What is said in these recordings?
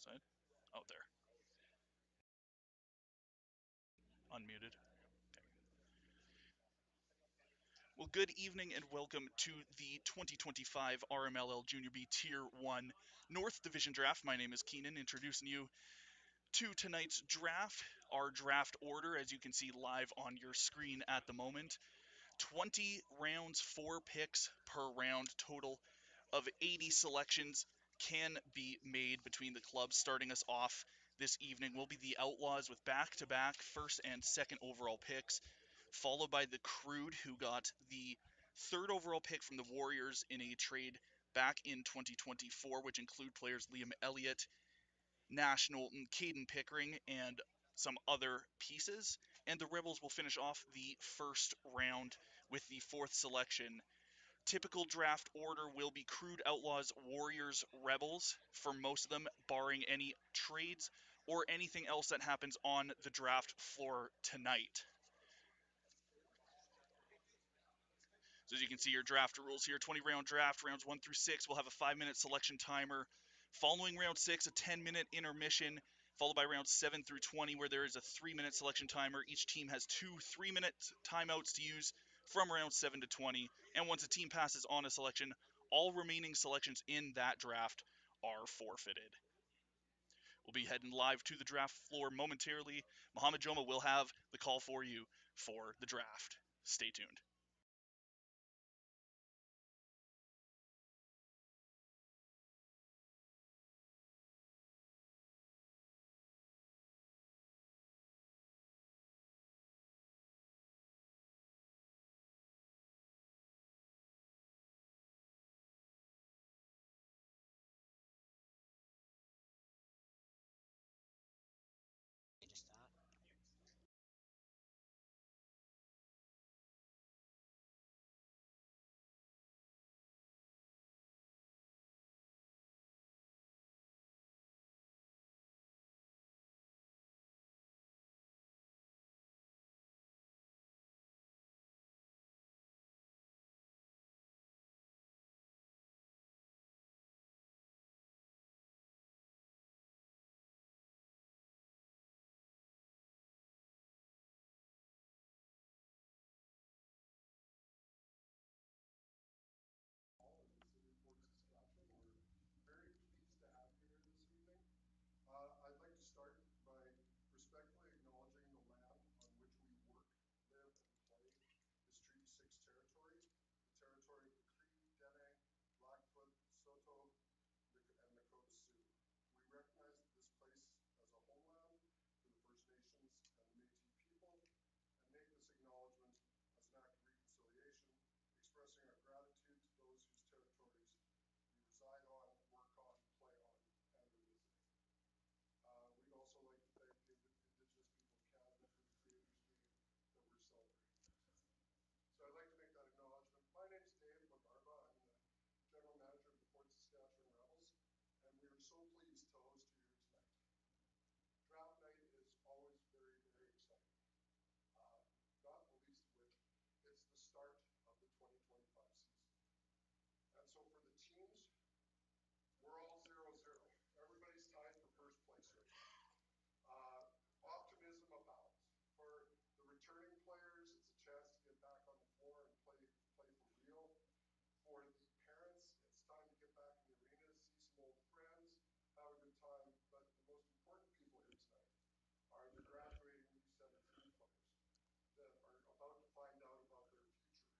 Side? Out there. Unmuted. Well, good evening and welcome to the 2025 RMLL Junior B Tier 1 North Division Draft. My name is Keenan, introducing you to tonight's draft. Our draft order, as you can see live on your screen at the moment, 20 rounds, 4 picks per round, total of 80 selections can be made between the clubs. Starting us off this evening will be the Outlaws with back-to-back first and second overall picks, followed by the CROW, who got the third overall pick from the Warriors in a trade back in 2024, which include players Liam Elliott, Nash Knowlton, Caden Pickering, and some other pieces. And the Rebels will finish off the first round with the fourth selection. Typical draft order will be CROW, Outlaws, Warriors, Rebels for most of them, barring any trades or anything else that happens on the draft floor tonight. So as you can see, your draft rules here, 20-round draft, rounds 1 through 6 will have a 5-minute selection timer. Following round 6, a 10-minute intermission, followed by rounds 7 through 20, where there is a 3-minute selection timer. Each team has 2 3-minute timeouts to use from round 7 to 20. And once a team passes on a selection, all remaining selections in that draft are forfeited. We'll be heading live to the draft floor momentarily. Mohamed Joma will have the call for you for the draft. Stay tuned. I'd like to start by respectfully acknowledging the land on which we work, live, and play is Treaty 6 territory, the territory of the Cree, Dene, Blackfoot, Saulteaux, and Nakota Sioux. We recognize this place as a homeland for the First Nations and the Métis people, and make this acknowledgement as an act of reconciliation, expressing our gratitude to those whose territories we reside on, work on, play on, and are visiting. We'd also like to thank the Indigenous people of Canada for the Creators Day that we're celebrating. So I'd like to make that acknowledgement. My name is Dave Lagarba. I'm the General Manager of the Port Saskatchewan Rebels, and we are so pleased to host you here tonight. Draft night is always very, very exciting, not the least of which it's the start of the 2025 season. And so for the teams, we're all 0-0. Everybody's tied for first place right now. Optimism abounds. For the returning players, it's a chance to get back on the floor and play for real. For the parents, it's time to get back in the arena, see some old friends, have a good time. But the most important people here tonight are the graduating U17 players that are about to find out about their future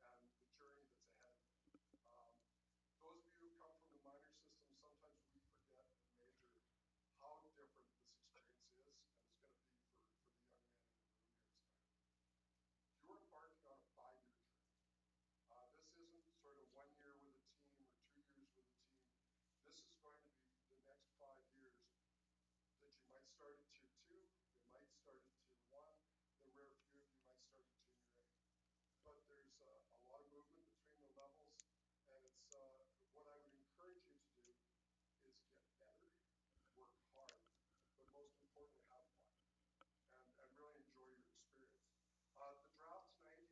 and the journey that's ahead. Those of you who come from the minor system, sometimes we forget in major how different this experience is, and it's going to be for the young men in the room here tonight. You're embarking on a 5-year journey. This isn't sort of 1 year with a team or 2 years with a team. This is going to be the next 5 years that you might start at Tier 2, you might start at Tier 1, the rare few of you might start at Junior A. But there's a lot of movement between the levels, and it's what I would encourage you to do is get better, work hard, but most importantly, have fun, and really enjoy your experience. The draft tonight,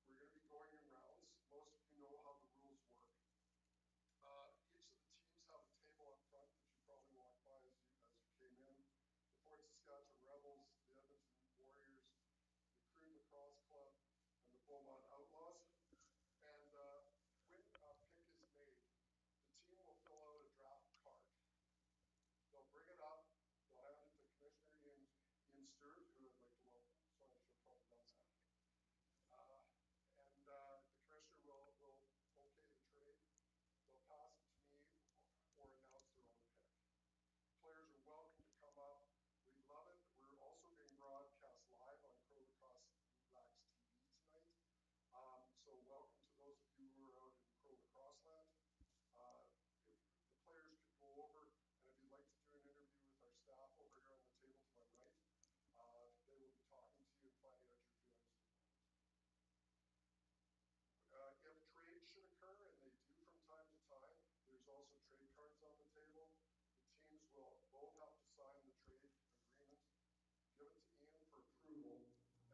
we're going to be going in rounds. Most of you know how the rules work. Each of the teams have a table up front that you probably walk by as Stewart, who I'd like to welcome. So I should have probably done that. The commissioner will okay the trade. They'll pass it to me or announce their own pick. Players are welcome to come up. We love it. We're also being broadcast live on CROW LAX TV tonight. So welcome to those of you who are out in CROW LACrosse land. If the players could go over, and if you'd like to do an interview with our staff over here on the table to my right, they will be talking to you and finding out your feelings. If trades should occur, and they do from time to time, there's also trade cards on the table. The teams will both have to sign the trade agreement, give it to Ian for approval,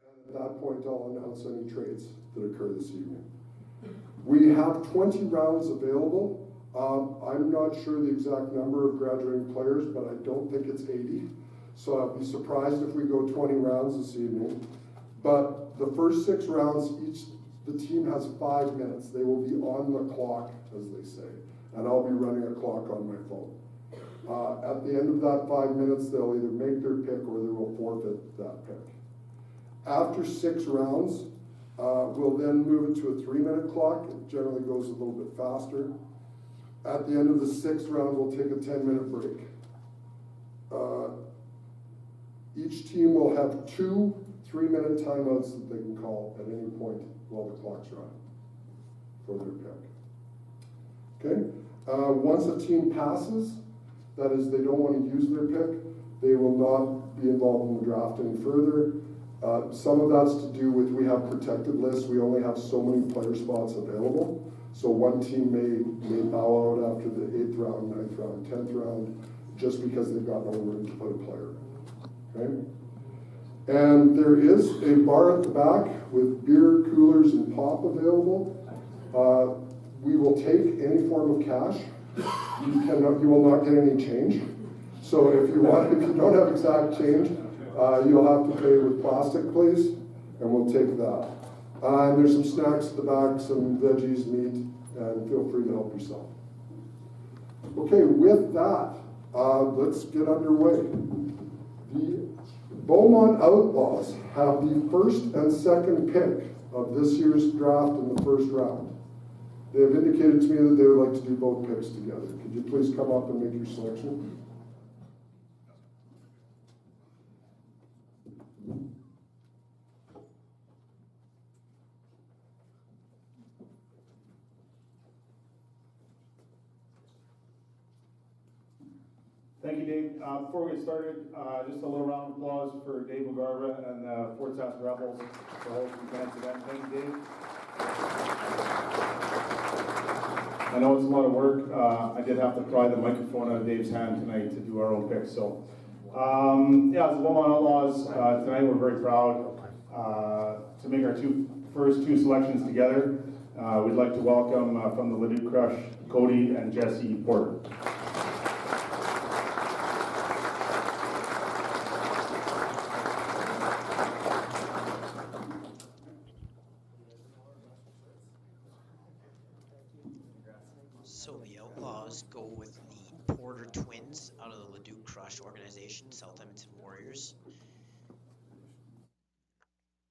and at that point I'll announce any trades that occur this evening. We have 20 rounds available. I'm not sure the exact number of graduating players, but I don't think it's 80. So I'd be surprised if we go 20 rounds this evening. But the first 6 rounds, the team has 5 minutes. They will be on the clock, as they say, and I'll be running a clock on my phone. At the end of that 5 minutes, they'll either make their pick or they will forfeit that pick. After 6 rounds, we'll then move it to a 3-minute clock. It generally goes a little bit faster. At the end of the 6th round, we'll take a 10-minute break. Each team will have 2 3-minute timeouts that they can call at any point while the clock's running for their pick. Okay? Once a team passes, that is, they don't want to use their pick, they will not be involved in the draft any further. Some of that's to do with we have protected lists. We only have so many player spots available. So one team may bow out after the 8th round, 9th round, 10th round, just because they've got no room to put a player in. Okay? And there is a bar at the back with beer, coolers, and pop available. We will take any form of cash. You will not get any change. So if you don't have exact change, you'll have to pay with plastic, please, and we'll take that. And there's some snacks at the back, some veggies, meat, and feel free to help yourself. Okay, with that, let's get underway. The Beaumont Outlaws have the first and second pick of this year's draft in the first round. They have indicated to me that they would like to do both picks together. Could you please come up and make your selection? Thank you, Dave. Before we get started, just a little round of applause for Dave McGarva and the Fort Sask Rebels for hosting tonight's event. Thank you, Dave. I know it's a lot of work. I did have to pry the microphone out of Dave's hand tonight to do our own pick. So, yeah, as the Beaumont Outlaws, tonight we're very proud to make our first two selections together. We'd like to welcome from the Leduc Crush, Cody and Jesse Porter. So the Outlaws go with the Porter twins out of the Leduc Crush organization, South Edmonton Warriors.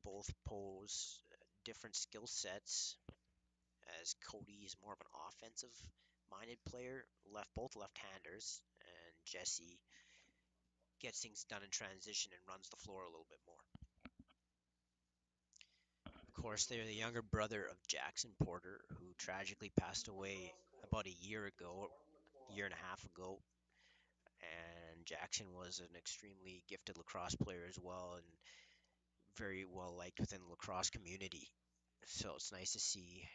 Both pose different skill sets, as Cody is more of an offensive-minded player, both left-handers, and Jesse gets things done in transition and runs the floor a little bit more. Of course, they're the younger brother of Jackson Porter, who tragically passed away about a year and a half ago. And Jackson was an extremely gifted lacrosse player as well, and very well liked within the lacrosse community. So it's nice to see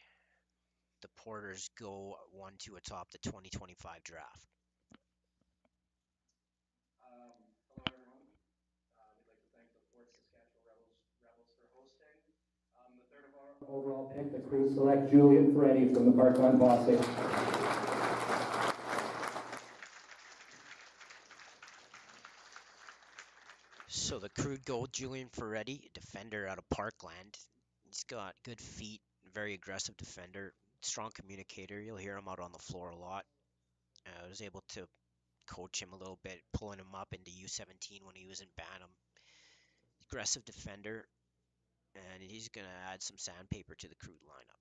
the Porters go 1-2 atop the 2025 draft. Hello, everyone. We'd like to thank the Fort Saskatchewan Rebels for hosting. The third of our overall pick, the CROW select Julian Ferretti from the Parkland Posse. So the CROW go Julian Ferretti, defender out of Parkland. He's got good feet, very aggressive defender, strong communicator. You'll hear him out on the floor a lot. I was able to coach him a little bit, pulling him up into U17 when he was in Bantam. aggressive defender, and he's going to add some sandpaper to the CROW lineup.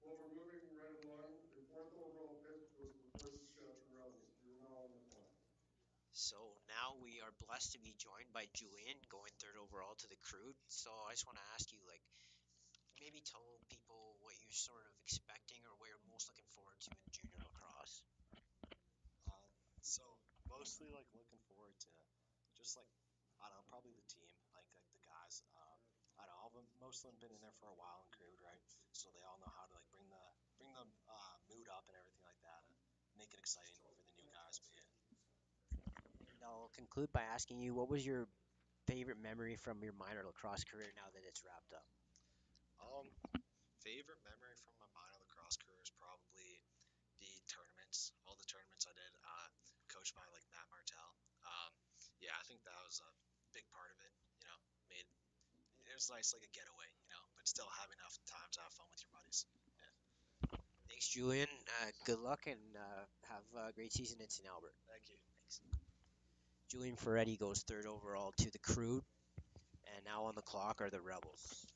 Well, we're moving right along. The fourth overall pick goes to the Fort Saskatchewan Rebels. You're now on the clock. So now we are blessed to be joined by Julian, going third overall to the CROW. So I just want to ask you, like, maybe tell people what you're sort of expecting or what you're most looking forward to in junior lacrosse. So mostly like looking forward to just like I don't know, probably the team, like the guys. I don't know, all of them, most of them been in there for a while and crewed, right? So they all know how to like bring the mood up and everything like that, and make it exciting for the new guys. But yeah, And I'll conclude by asking you, what was your favorite memory from your minor lacrosse career now that it's wrapped up? um, favorite memory from my minor lacrosse career is probably the tournaments, all the tournaments I did, coached by like Matt Martell. Um, yeah, I think that was a big part of it. You know, made it was nice like a getaway, but still having enough time to have fun with your buddies. Yeah. Thanks, Julian. Good luck and have a great season in St. Albert. Thank you. Thanks. Julian Ferretti goes third overall to the CROW, and now on the clock are the Rebels.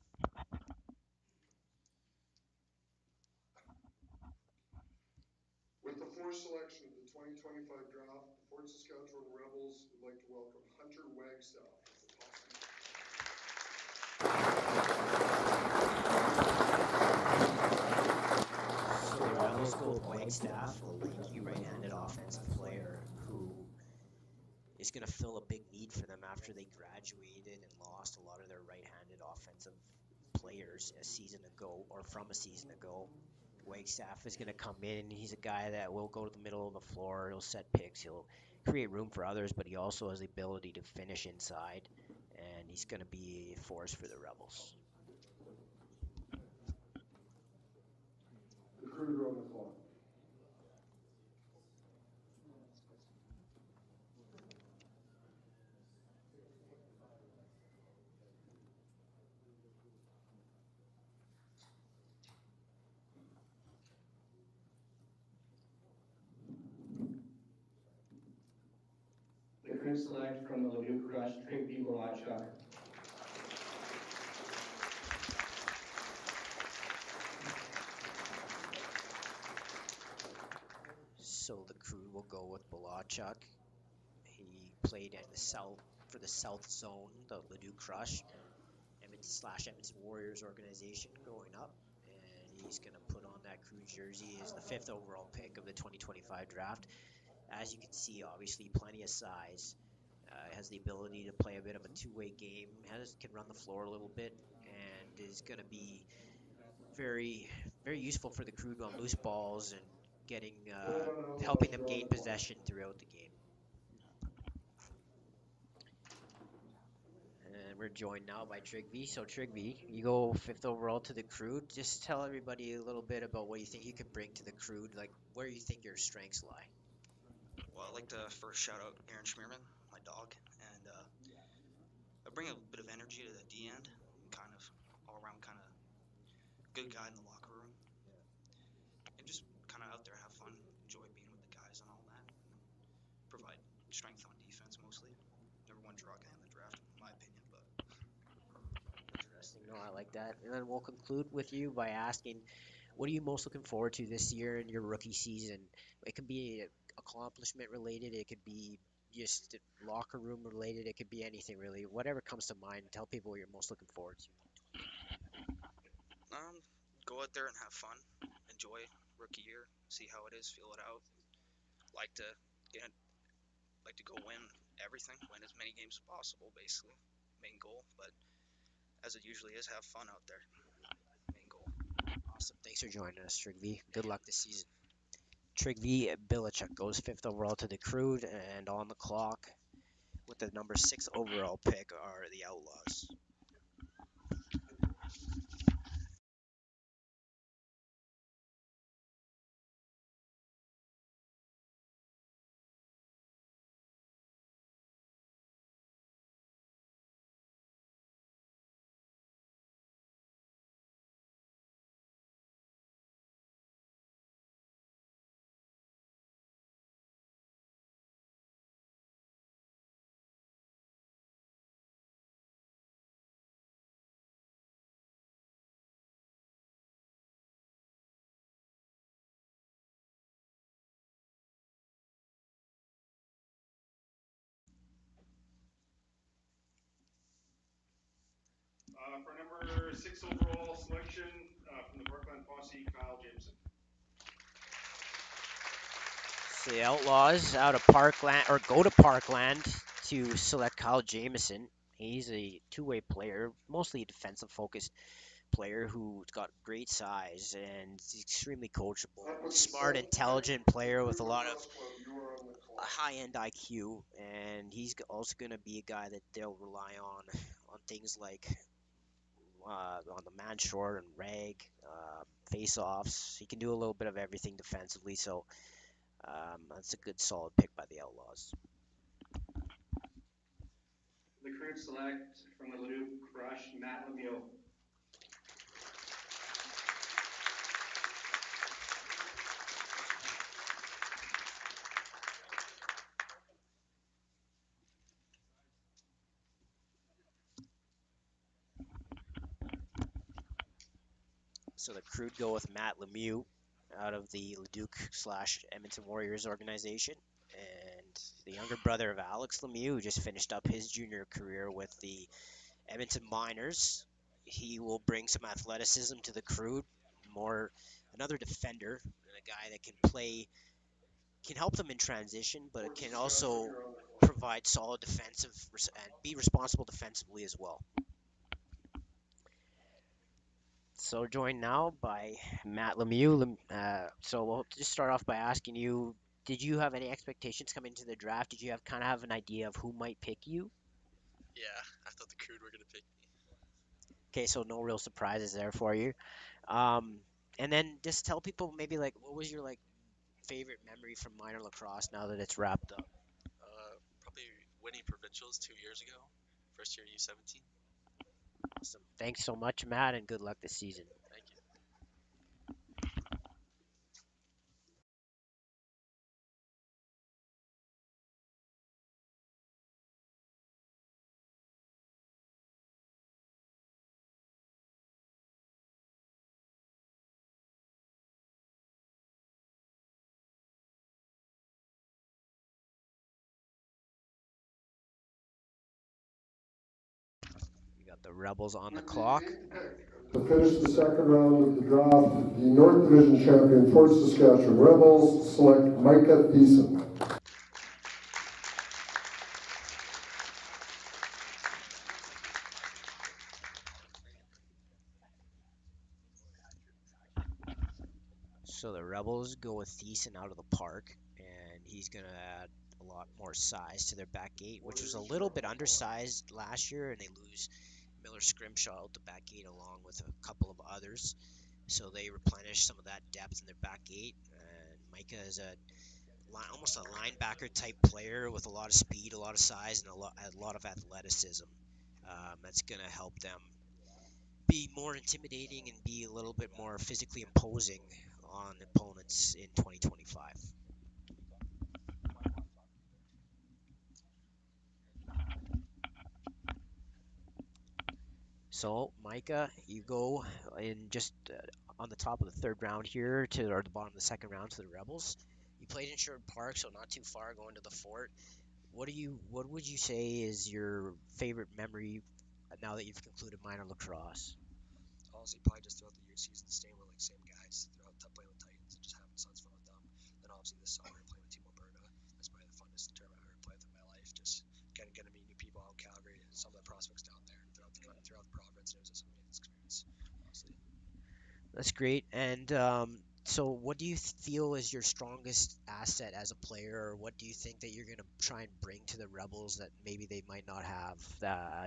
With the fourth selection of the 2025 draft, the Fort Saskatchewan Rebels would like to welcome Hunter Wagstaff as the top seed. So the Rebels go with Wagstaff, a lanky right-handed offensive player who is going to fill a big need for them after they graduated and lost a lot of their right-handed offensive players a season ago or from a season ago. Wagstaff is going to come in, and he's a guy that will go to the middle of the floor. He'll set picks. He'll create room for others, but he also has the ability to finish inside, and he's going to be a force for the Rebels. The crew are on the clock. The crew select from the Leduc Crush, Trigby Bolachuk. So the CROW will go with Bolachuk. He played in the South for the South Zone, the Leduc Crush, Edmonton Warriors organization growing up, and he's going to put on that CROW jersey as the 5th overall pick of the 2025 draft. As you can see, obviously plenty of size, has the ability to play a bit of a two-way game, can run the floor a little bit, and is going to be very, very useful for the CROW on loose balls and helping them gain possession throughout the game. And we're joined now by Trigby. So Trigby, you go 5th overall to the CROW. Just tell everybody a little bit about what you think you can bring to the CROW, like where you think your strengths lie. Well, I'd like to first shout out Aaron Schmierman, my dog, and I bring a bit of energy to the D end, and kind of all around kind of good guy in the locker room, and just kind of out there have fun, enjoy being with the guys and all that, and provide strength on defense mostly. Number one draw guy in the draft, in my opinion, but Interesting. No, I like that. And then we'll conclude with you by asking, what are you most looking forward to this year in your rookie season? It could be accomplishment related. It could be just locker room related. It could be anything really. Whatever comes to mind. Tell people what you're most looking forward to. go out there and have fun, enjoy rookie year, see how it is, feel it out. Like to get, like to go win everything, win as many games as possible, basically, main goal. But as it usually is, have fun out there. Main goal. Awesome. Thanks for joining us, Trigby. Good luck this season. Trigby Bilichuk goes 5th overall to the CROW, and on the clock with the number 6 overall pick are the Outlaws. For number 6 overall selection from the Brooklyn Posse, Kyle Jameson. So the Outlaws out of Parkland, or go to Parkland to select Kyle Jameson. He's a two-way player, mostly a defensive-focused player who's got great size and he's extremely coachable. Smart, intelligent player with a lot of high-end IQ, and he's also going to be a guy that they'll rely on things like on the man short and rag, face-offs. He can do a little bit of everything defensively, so that's a good solid pick by the Outlaws. The crew select from the Leduc Crush, Matt Lemieux. So the Crude go with Matt Lemieux out of the Leduc/Edmonton Warriors organization. And the younger brother of Alex Lemieux, who just finished up his junior career with the Edmonton Miners. He will bring some athleticism to the Crude, another defender, and a guy that can help them in transition, but it can also provide solid defensive and be responsible defensively as well. So joined now by Matt Lemieux. So we'll just start off by asking you, did you have any expectations coming into the draft? Did you have an idea of who might pick you? Yeah, I thought the Crude were gonna pick me. Okay, so no real surprises there for you. And then just tell people maybe like what was your favorite memory from minor lacrosse now that it's wrapped up? Probably winning provincials 2 years ago, first year U17. Awesome. Thanks so much, Matt, and good luck this season. Thank you. We got the Rebels on the clock. To finish the second round of the draft, the North Division champion Fort Saskatchewan Rebels select Micah Thiessen. So the Rebels go with Thiessen out of the park, and he's going to add a lot more size to their back gate, which was a little bit undersized last year, and they lose Miller Scrimshaw out the back gate along with a couple of others. So they replenish some of that depth in their back gate, and Micah is almost a linebacker type player with a lot of speed, a lot of size, and a lot of athleticism. That's going to help them be more intimidating and be a little bit more physically imposing on opponents in 2025. So, Micah, you go in just on the top of the third round here or the bottom of the second round to the Rebels. You played in Sherwood Park, so not too far going to the fort. What would you say is your favorite memory now that you've concluded minor lacrosse? Honestly, probably just throughout the year season, staying with same guys throughout playing with Titans and just having tons of fun with them. Then obviously this summer playing with Team Alberta, that's probably the funnest tournament I've ever played with in my life. Just getting to meet new people out in Calgary, some of the prospects down there throughout the province. It was just an amazing experience, honestly. That's great. And so, what do you feel is your strongest asset as a player, or what do you think that you're going to try and bring to the Rebels that maybe they might not have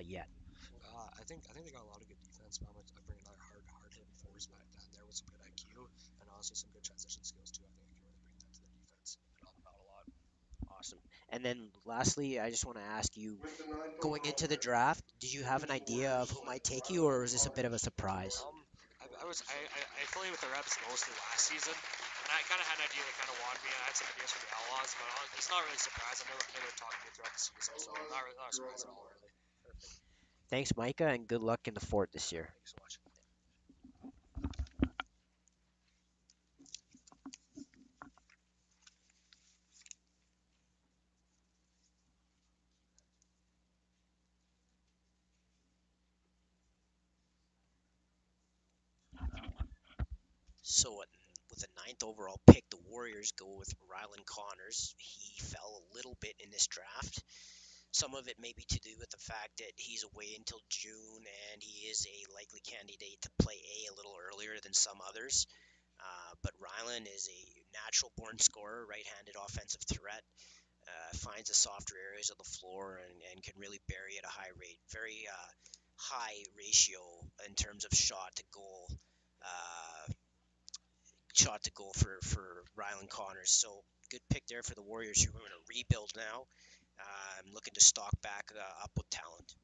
yet? I think they got a lot of good defense, but I bring another hard-hitting force back down there with some good IQ and honestly some good transition skills too. I think I can really bring that to the defense and help them out a lot. Awesome. And then lastly, I just want to ask you, going into the draft, did you have an idea of who might take you, or was this a bit of a surprise? I played with the Rebs mostly last season, and I kind of had an idea that kind of wanted me. I had some ideas for the Outlaws, but it's not really a surprise. I know they were talking to me throughout the season, so not a surprise at all, really. Perfect. Thanks, Micah, and good luck in the fort this year. Thanks so much. So with the 9th overall pick, the Warriors go with Rylan Connors. He fell a little bit in this draft. Some of it may be to do with the fact that he's away until June, and he is a likely candidate to play A little earlier than some others. But Rylan is a natural-born scorer, right-handed offensive threat. Finds the softer areas of the floor and can really bury at a high rate. Very high ratio in terms of shot to goal for Rylan Connors. So good pick there for the Warriors, who are in a rebuild now. I'm looking to stock back up with talent.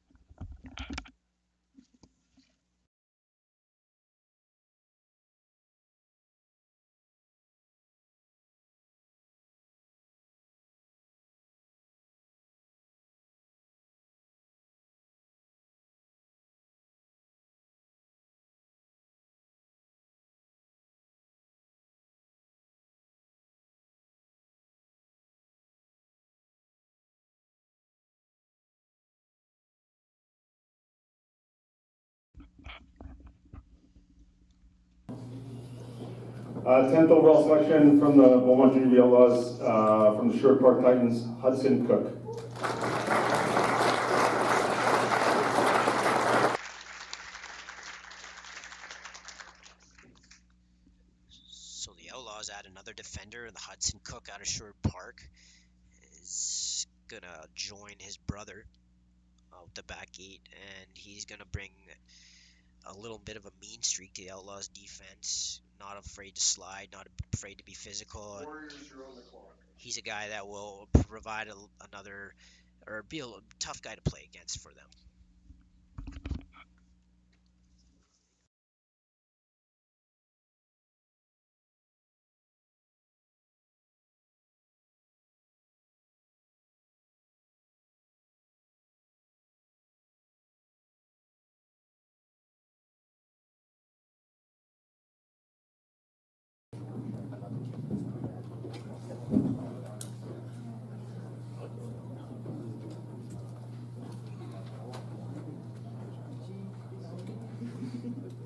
Tenth overall selection from the Beaumont Junior B Outlaws, from the Sherwood Park Titans, Hudson Cook. So the Outlaws add another defender, the Hudson Cook out of Sherwood Park is gonna join his brother out the back gate, and he's gonna bring a little bit of a mean streak to the Outlaws defense. Not afraid to slide, not afraid to be physical. Warriors, you're on the clock. He's a guy that will provide another, or be a tough guy to play against for them.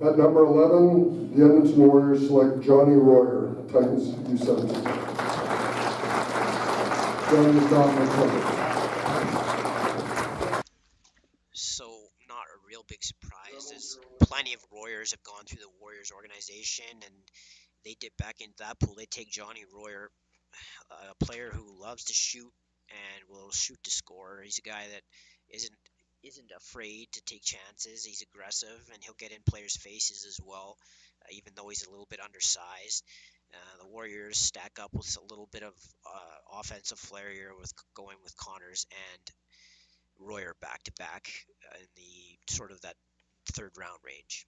At number 11, the Edmonton Warriors select Johnny Royer, Titans U17. Johnny is not my cover. So not a real big surprise, as plenty of Royers have gone through the Warriors organization, and they dip back into that pool. They take Johnny Royer, a player who loves to shoot and will shoot to score. He's a guy that isn't afraid to take chances. He's aggressive, and he'll get in players' faces as well, even though he's a little bit undersized. The Warriors stack up with a little bit of offensive flair here with going with Connors and Royer back to back in the sort of that third round range.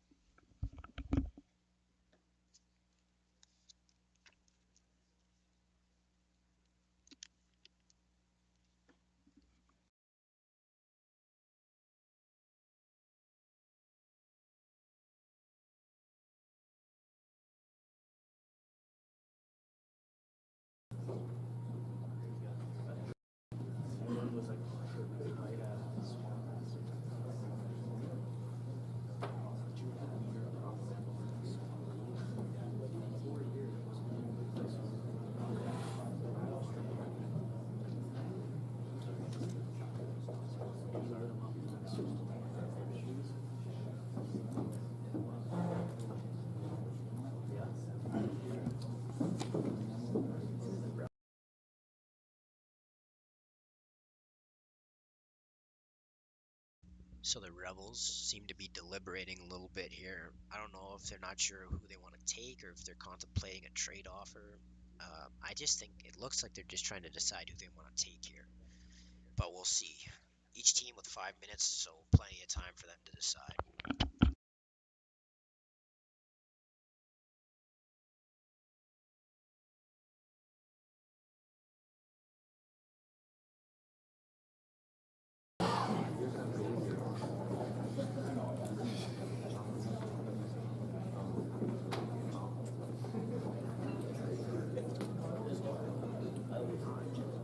So the Rebels seem to be deliberating a little bit here. I don't know if they're not sure who they want to take or if they're contemplating a trade offer. I just think it looks like they're just trying to decide who they want to take here. But we'll see. Each team with 5 minutes, so plenty of time for them to decide.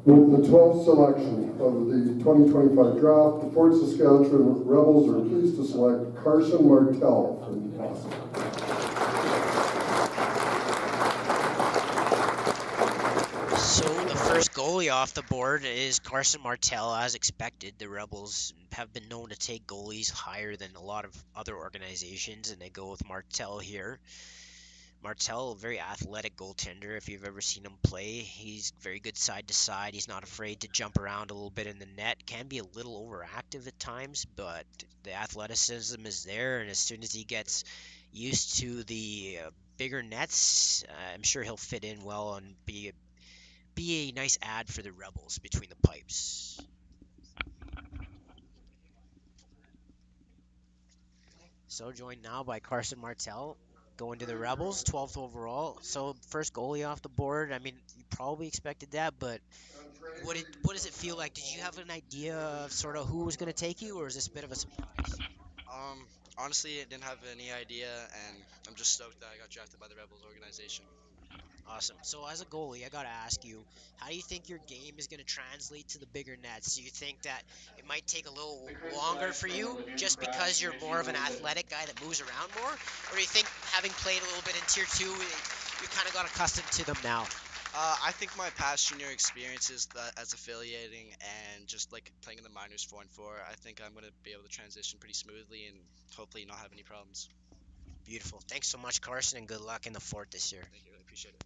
With the 12th selection of the 2025 draft, the Fort Saskatchewan Rebels are pleased to select Carson Martel from Boston. So the first goalie off the board is Carson Martel, as expected. The Rebels have been known to take goalies higher than a lot of other organizations, and they go with Martel here. Martel, a very athletic goaltender. If you've ever seen him play, he's very good side to side. He's not afraid to jump around a little bit in the net. Can be a little overactive at times, but the athleticism is there. And as soon as he gets used to the bigger nets, I'm sure he'll fit in well and be a nice ad for the Rebels between the pipes. So joined now by Carson Martel, going to the Rebels, 12th overall. So first goalie off the board. I mean, you probably expected that, but what does it feel like? Did you have an idea of sort of who was going to take you, or is this a bit of a surprise? Um, Honestly, I didn't have any idea, and I'm just stoked that I got drafted by the Rebels organization. Awesome. So as a goalie, I got to ask you, how do you think your game is going to translate to the bigger nets? Do you think that it might take a little longer for you just because you're more of an athletic guy that moves around more? Or do you think having played a little bit in Tier 2, you kind of got accustomed to them now? I think my past junior experiences as affiliating and just like playing in the minors 4-4, I think I'm going to be able to transition pretty smoothly and hopefully not have any problems. Beautiful. Thanks so much, Carson, and good luck in the fort this year. Thank you, really appreciate it.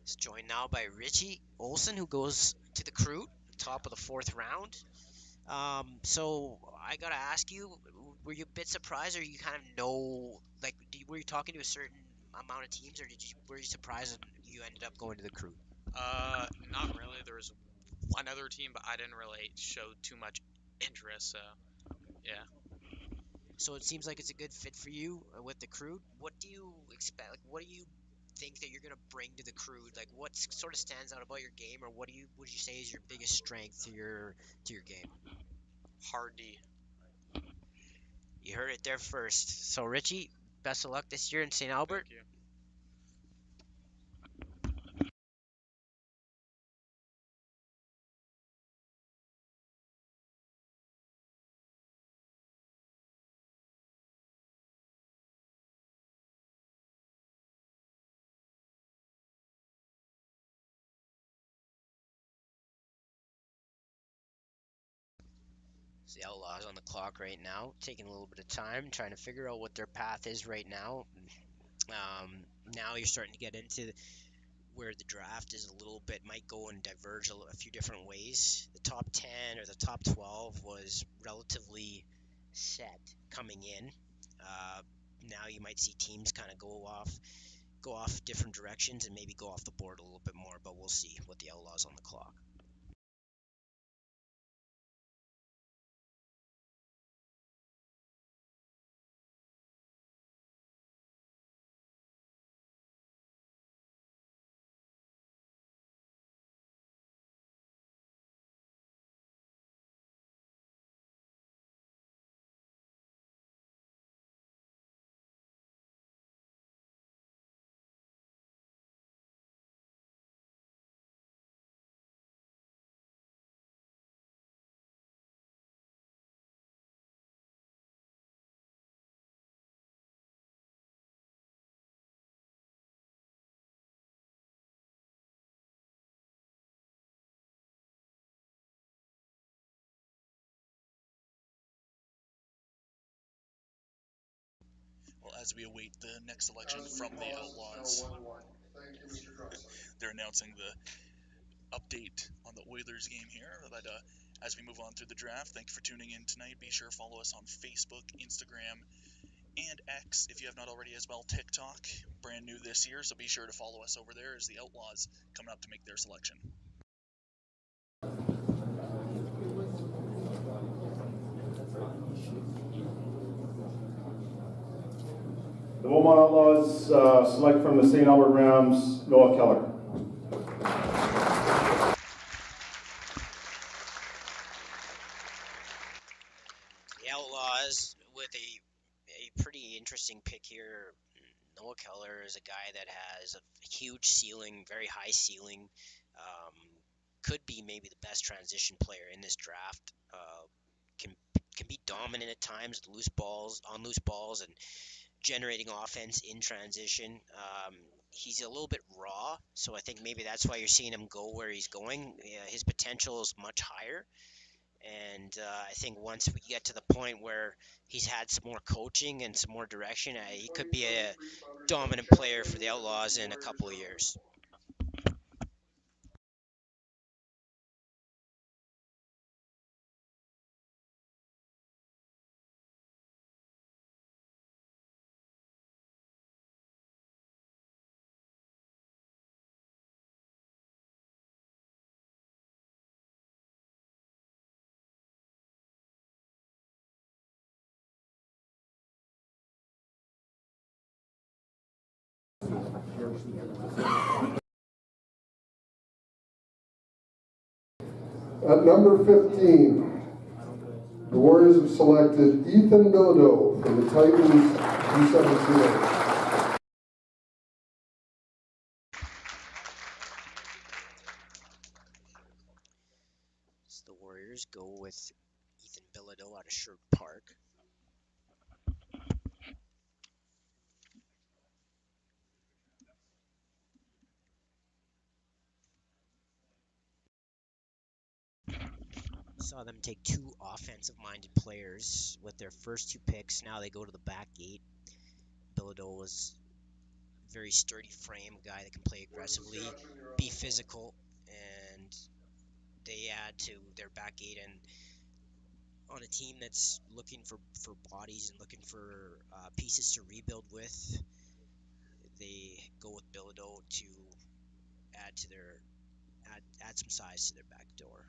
It's joined now by Richie Olson, who goes to the Crew, top of the 4th round. So I gotta ask you, were you a bit surprised, or you kind of know, like, were you talking to a certain amount of teams, or were you surprised that you ended up going to the Crew? Not really. There was one other team, but I didn't really show too much interest. So yeah. So it seems like it's a good fit for you with the Crew. What do you expect? Like, what do you think that you're gonna bring to the Crew? Like, what sort of stands out about your game, or what would you say is your biggest strength to your game? Hard D. You heard it there first. So Richie, best of luck this year in St. Albert. Thank you. So the Outlaws on the clock right now, taking a little bit of time, trying to figure out what their path is right now. Now you're starting to get into where the draft is a little bit, might go and diverge a few different ways. The top 10 or the top 12 was relatively set coming in. Now you might see teams kind of go off different directions and maybe go off the board a little bit more, but we'll see what the Outlaws on the clock. Well, as we await the next selection from the Outlaws, Thank you, Mr. Drexler. they're announcing the update on the Oilers game here. But as we move on through the draft, thank you for tuning in tonight. Be sure to follow us on Facebook, Instagram, and X if you have not already, as well TikTok, brand new this year, so be sure to follow us over there as the Outlaws coming up to make their selection. The Beaumont Outlaws select from the St. Albert Rams, Noah Keller. interesting pick here. Noah Keller is a guy that has a huge ceiling, very high ceiling. Could be maybe the best transition player in this draft. Can be dominant at times, on loose balls, and generating offense in transition. He's a little bit raw, so I think maybe that's why you're seeing him go where he's going. His potential is much higher. And I think once we get to the point where he's had some more coaching and some more direction, he could be a dominant player for the Outlaws in a couple of years. At number 15, the Warriors have selected Ethan Bilodeau from the Titans U17. So the Warriors go with Ethan Bilodeau out of Sherwood Park. Saw them take two offensive-minded players with their first two picks. Now they go to the back gate. Bilodeau was a very sturdy frame, guy that can play aggressively, be physical, and they add to their back gate. And on a team that's looking for bodies and looking for pieces to rebuild with, they go with Bilodeau to add some size to their back door.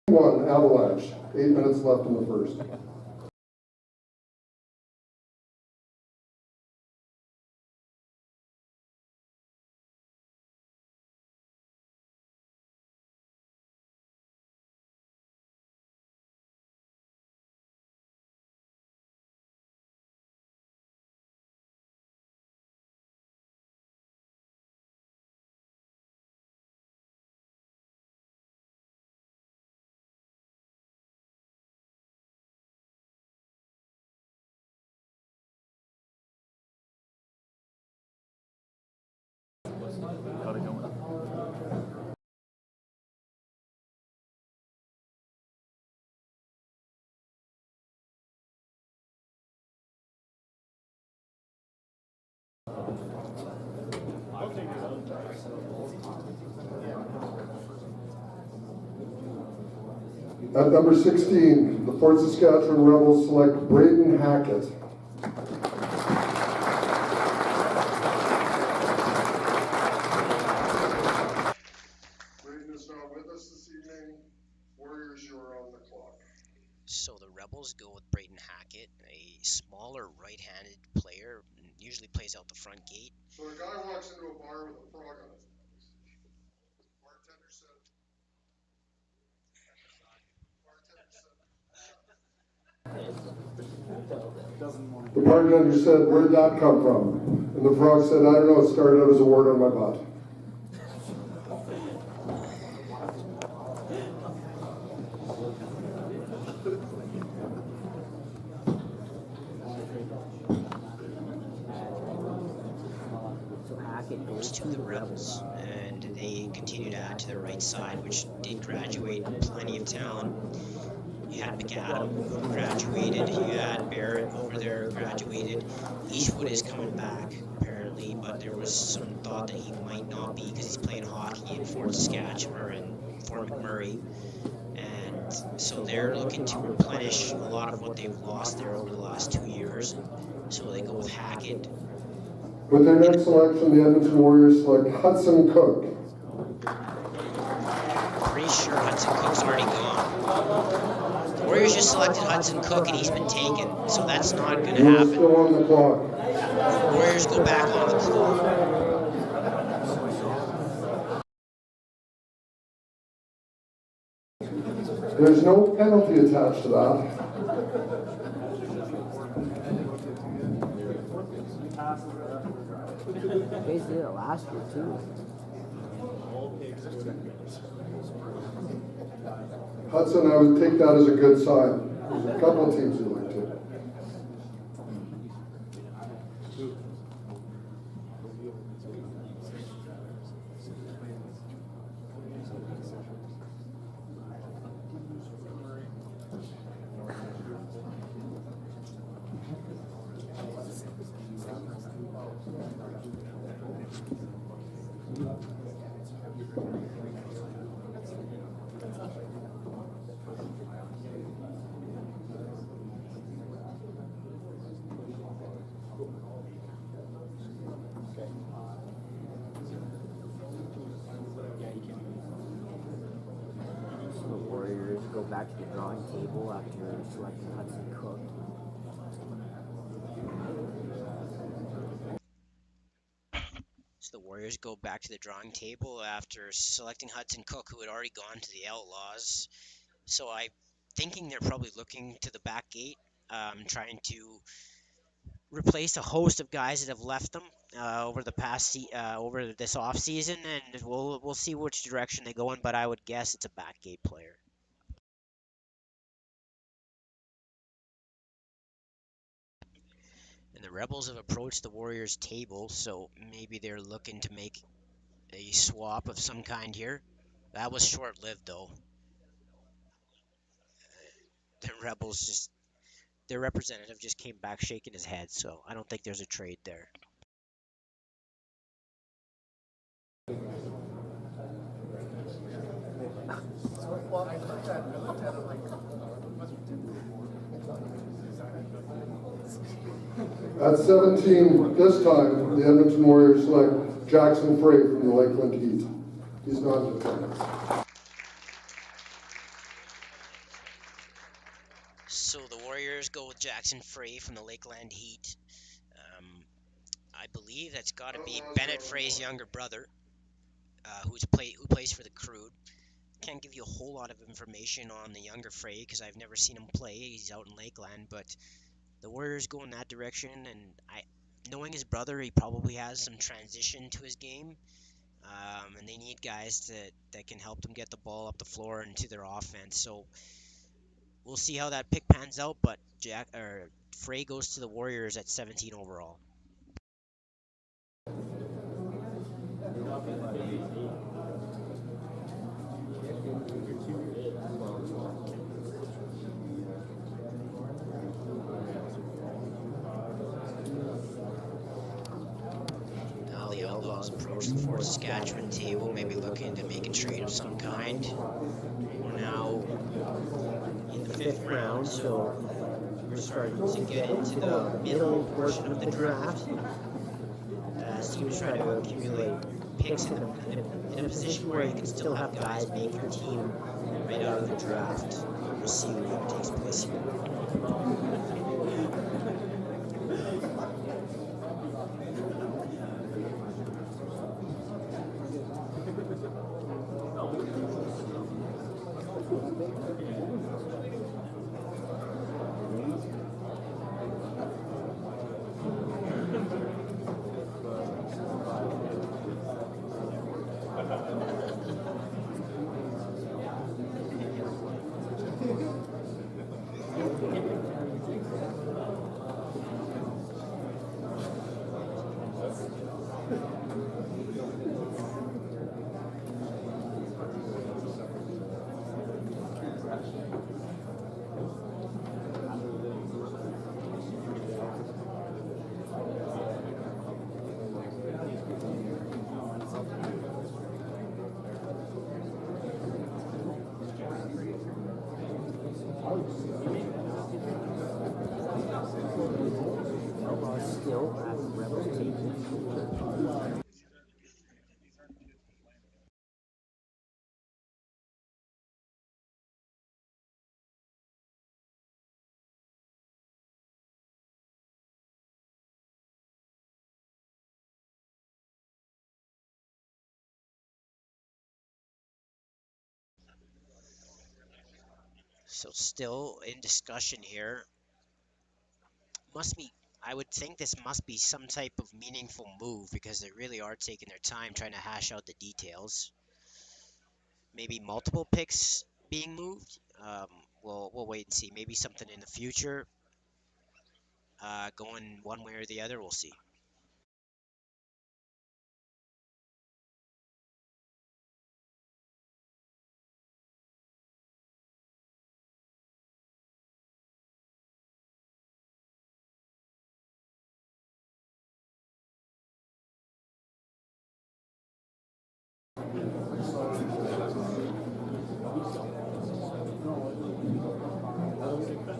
One Avalanche. 8 minutes left in the first. At number 16, the Fort Saskatchewan Rebels select Braden Hackett. Braden is not with us this evening. Warriors, you are on the clock. So the Rebels go with Braden Hackett, a smaller right-handed player, usually plays out the front gate. So a guy walks into a bar with a frog on his nose. Bartender said, the bartender said, where'd that come from? And the frog said, I don't know, it started out as a wart on my butt. So Hackett goes to the Rebels, and they continue to add to their right side, which did graduate plenty of talent. You had McAdam, who graduated. You had Barrett over there, graduated. Eastwood is coming back, apparently, but there was some thought that he might not be because he's playing hockey in Fort Saskatchewan or in Fort McMurray. And so they're looking to replenish a lot of what they've lost there over the last 2 years. So they go with Hackett. With their next selection, the Edmonton Warriors select Hudson Cook. Pretty sure Hudson Cook's already gone. Warriors just selected Hudson Cook, and he's been taken, so that's not going to We're happen. still on the clock. Warriors go back on the clock. There's no penalty attached to that. They did it last year too. Hudson, I would take that as a good sign. There's a couple of teams who like to. So the Warriors go back to the drawing table after selecting Hudson Cook. So the Warriors go back to the drawing table after selecting Hudson Cook, who had already gone to the Outlaws. So I'm thinking they're probably looking to the back gate, trying to replace a host of guys that have left them over the past over this off season, and we'll see which direction they go in. But I would guess it's a back gate player. And the Rebels have approached the Warriors table, so maybe they're looking to make a swap of some kind here. That was short-lived, though. The Rebels just, their representative just came back shaking his head, so I don't think there's a trade there. At 17, this time, the Edmonton Warriors select Jackson Frey from the Lakeland Heat. He's not in attendance. So the Warriors go with Jackson Frey from the Lakeland Heat. I believe that's got to be Bennett Frey's younger brother, who plays for the CROW. Can't give you a whole lot of information on the younger Frey because I've never seen him play. He's out in Lakeland, but the Warriors go in that direction, and knowing his brother, he probably has some transition to his game, and they need guys that can help them get the ball up the floor and to their offense. So we'll see how that pick pans out, but Frey goes to the Warriors at 17 overall. Now the Outlaws approach the Fort Saskatchewan table, maybe looking to make a trade of some kind. We're now in the fifth round, so we're starting to get into the middle portion of the draft. Teams try to accumulate picks in a position where you can still have guys make your team right out of the draft. We'll see what takes place here. So still in discussion here. I would think this must be some type of meaningful move because they really are taking their time trying to hash out the details. Maybe multiple picks being moved. We'll wait and see. Maybe something in the future, going one way or the other. We'll see.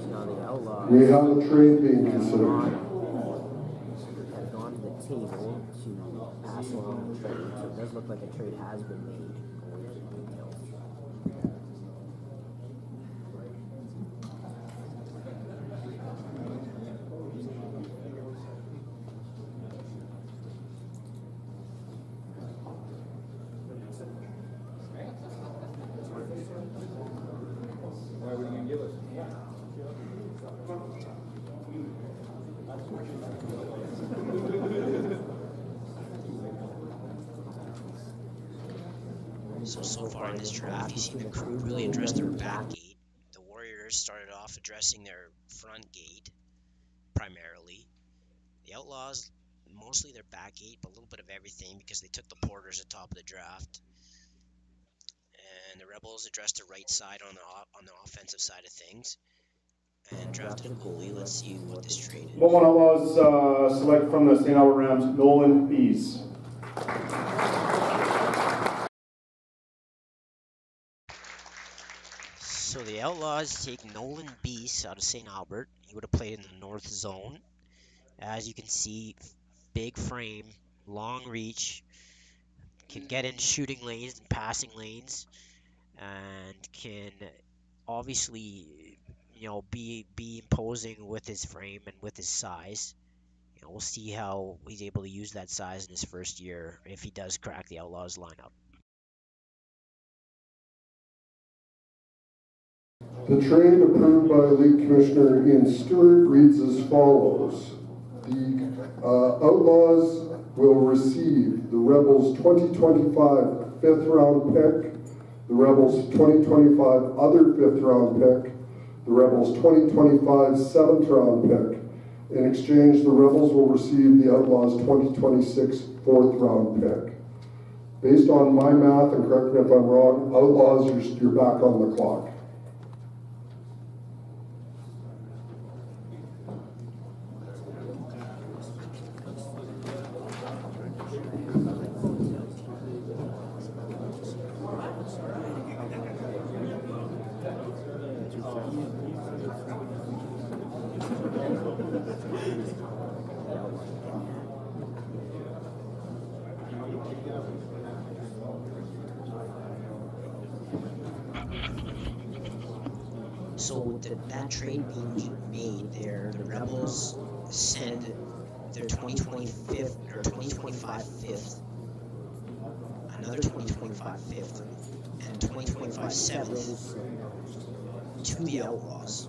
Now the Outlaws We have a trade being considered. have gone to the table to pass along the trade, so it does look like a trade has been made. We'll wait for details. So far in this draft, you see the Crew really address their back gate. The Warriors started off addressing their front gate primarily. The Outlaws, mostly their back gate, but a little bit of everything because they took the Porters at top of the draft. And the Rebels addressed the right side on the offensive side of things and drafted a goalie. Let's see what this trade is. Beaumont Outlaws select from the St. Albert Rams, Nolan Bees. So the Outlaws take Nolan Beese out of St. Albert. He would have played in the North Zone. As you can see, big frame, long reach, can get in shooting lanes and passing lanes, and can obviously, be imposing with his frame and with his size. We'll see how he's able to use that size in his first year if he does crack the Outlaws lineup. The trade approved by League Commissioner Ian Stewart reads as follows. The Outlaws will receive the Rebels 2025 fifth round pick, the Rebels 2025 other fifth round pick, the Rebels 2025 seventh round pick. In exchange, the Rebels will receive the Outlaws 2026 fourth round pick. Based on my math, and correct me if I'm wrong, Outlaws, you're back on the clock. So with that trade being made there, the Rebels send their 2025 fifth, another 2025 fifth, and 2025 seventh to the Outlaws.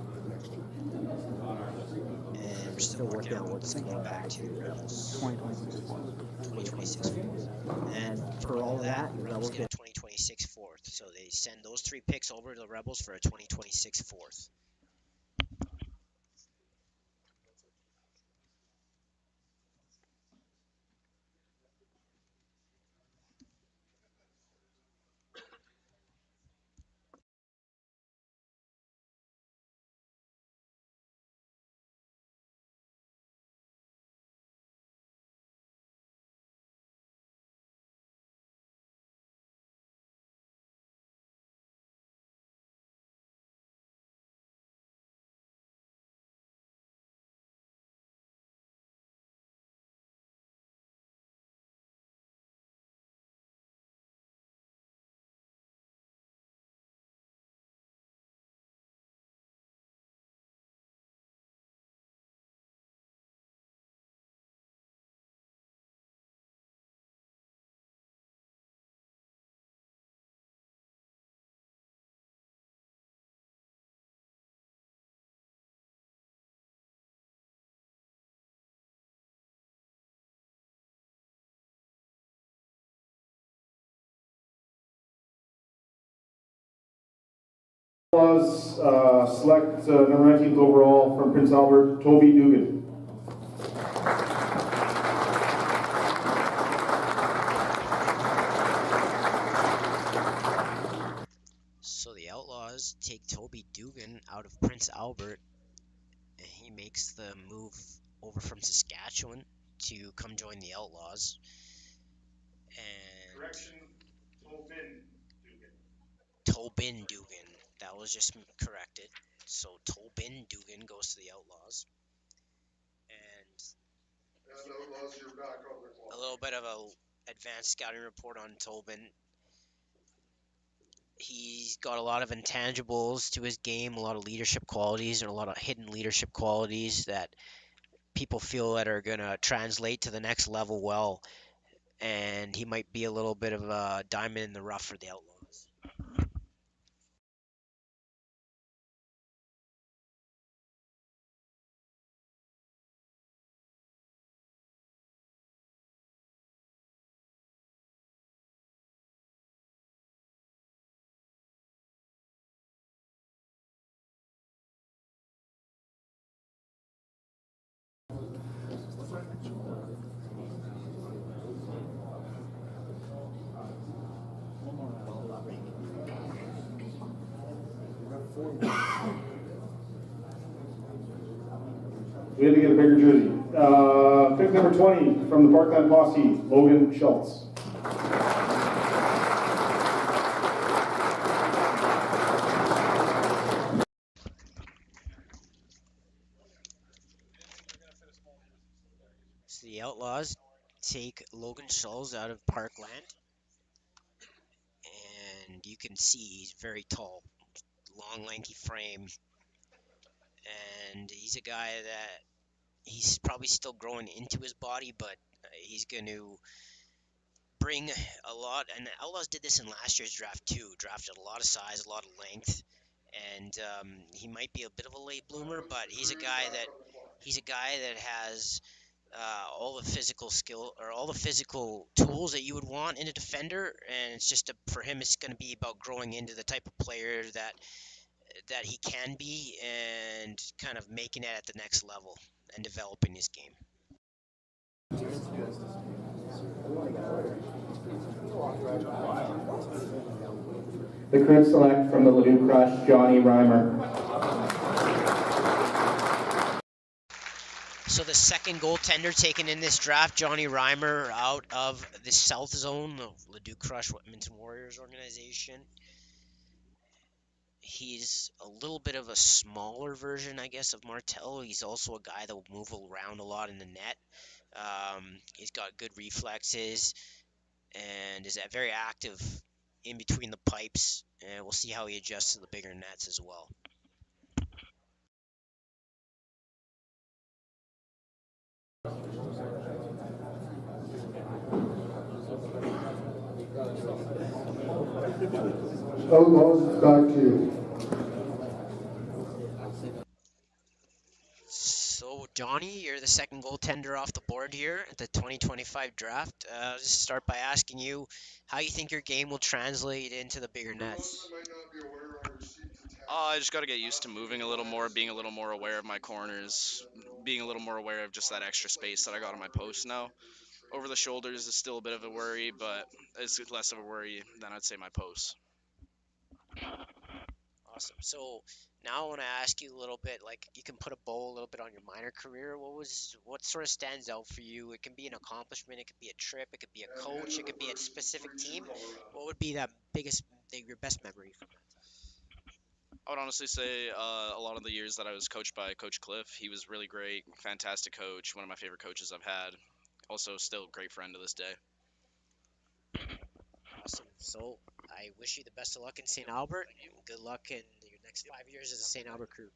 And we're still working out what's going back to the Rebels. 2026 fourth. And for all that, the Rebels get a 2026 fourth. So they send those 3 picks over to the Rebels for a 2026 fourth. Outlaws select number 19th overall from Prince Albert, Toby Dugan. So the Outlaws take Toby Dugan out of Prince Albert, and he makes the move over from Saskatchewan to come join the Outlaws. And Correction, Tobin Dugan. Tobin Dugan, that was just corrected. So Tobin Dugan goes to the Outlaws. And Outlaws, you're back on the clock. a little bit of a advanced scouting report on Tobin. He's got a lot of intangibles to his game, a lot of leadership qualities, and a lot of hidden leadership qualities that people feel that are going to translate to the next level well. And he might be a little bit of a diamond in the rough for the Outlaws. We had to get a bigger jersey. Pick number 20 from the Parkland Posse, Logan Schultz. So the Outlaws take Logan Schultz out of Parkland. And you can see he's very tall, long, lanky frame. And he's a guy that he's probably still growing into his body, but he's going to bring a lot. And the Outlaws did this in last year's draft too. Drafted a lot of size, a lot of length, and he might be a bit of a late bloomer, but he's a guy that has all the physical skill or all the physical tools that you would want in a defender, and it's just for him, it's going to be about growing into the type of player that he can be and kind of making it at the next level and developing his game. The crew select from the Leduc Crush, Johnny Reimer. So the second goaltender taken in this draft, Johnny Reimer, out of the South Zone, the Leduc Crush Edmonton Warriors organization. He's a little bit of a smaller version, I guess, of Martel. He's also a guy that will move around a lot in the net. He's got good reflexes and is very active in between the pipes. And we'll see how he adjusts to the bigger nets as well. Outlaws, it's back to you. So, Johnny, you're the second goaltender off the board here at the 2025 draft. I'll just start by asking you how you think your game will translate into the bigger nets. I just got to get used to moving a little more, being a little more aware of my corners, being a little more aware of just that extra space that I got on my post now. Over the shoulders is still a bit of a worry, but it's less of a worry than I'd say my posts. Awesome. So now I want to ask you a little bit, like you can put a bow a little bit on your minor career. What sort of stands out for you? It can be an accomplishment, it could be a trip, it could be a coach, it could be a specific team. What would be your best memory from that? I would honestly say a lot of the years that I was coached by Coach Cliff, he was really great, fantastic coach, one of my favorite coaches I've had. Also, still a great friend to this day. Awesome. So I wish you the best of luck in St. Albert. Good luck in your next 5 years as a St. Albert Crew.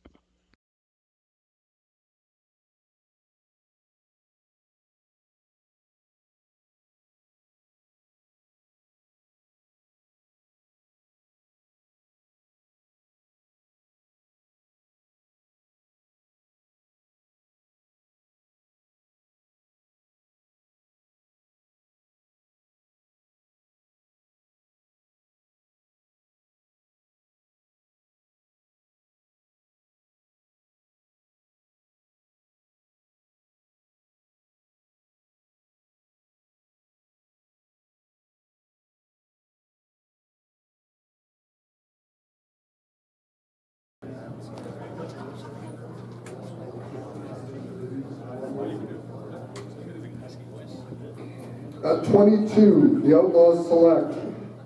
At 22, the Outlaws select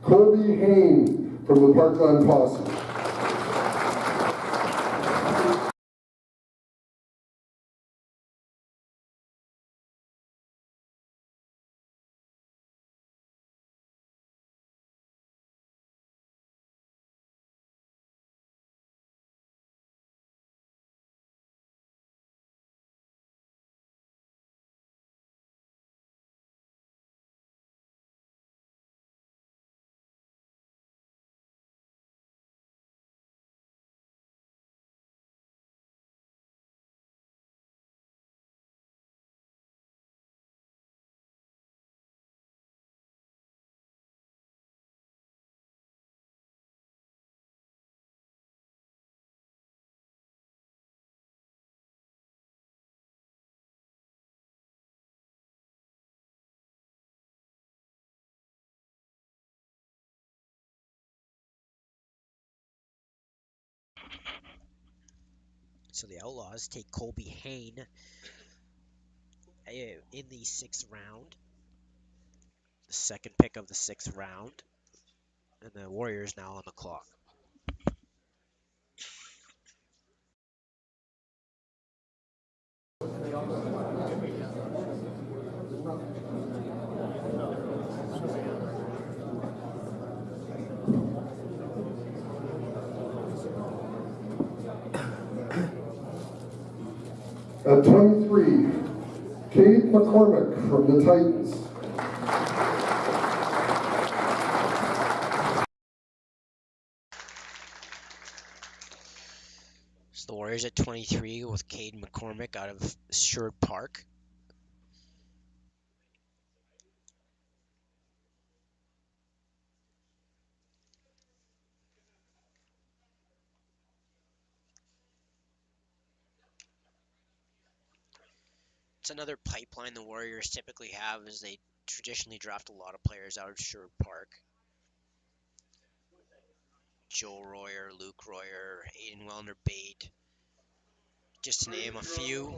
Colby Hain from the Parkland Posse. So the Outlaws take Colby Hain in the 6th round, the second pick of the 6th round, and the Warriors now on the clock. At 23, Kate McCormick from the Titans. So the Warriors at 23 with Cade McCormick out of Sherwood Park. It's another pipeline the Warriors typically have, as they traditionally draft a lot of players out of Sherwood Park. Joe Royer, Luke Royer, Aiden Wellner-Bate, just to name a few.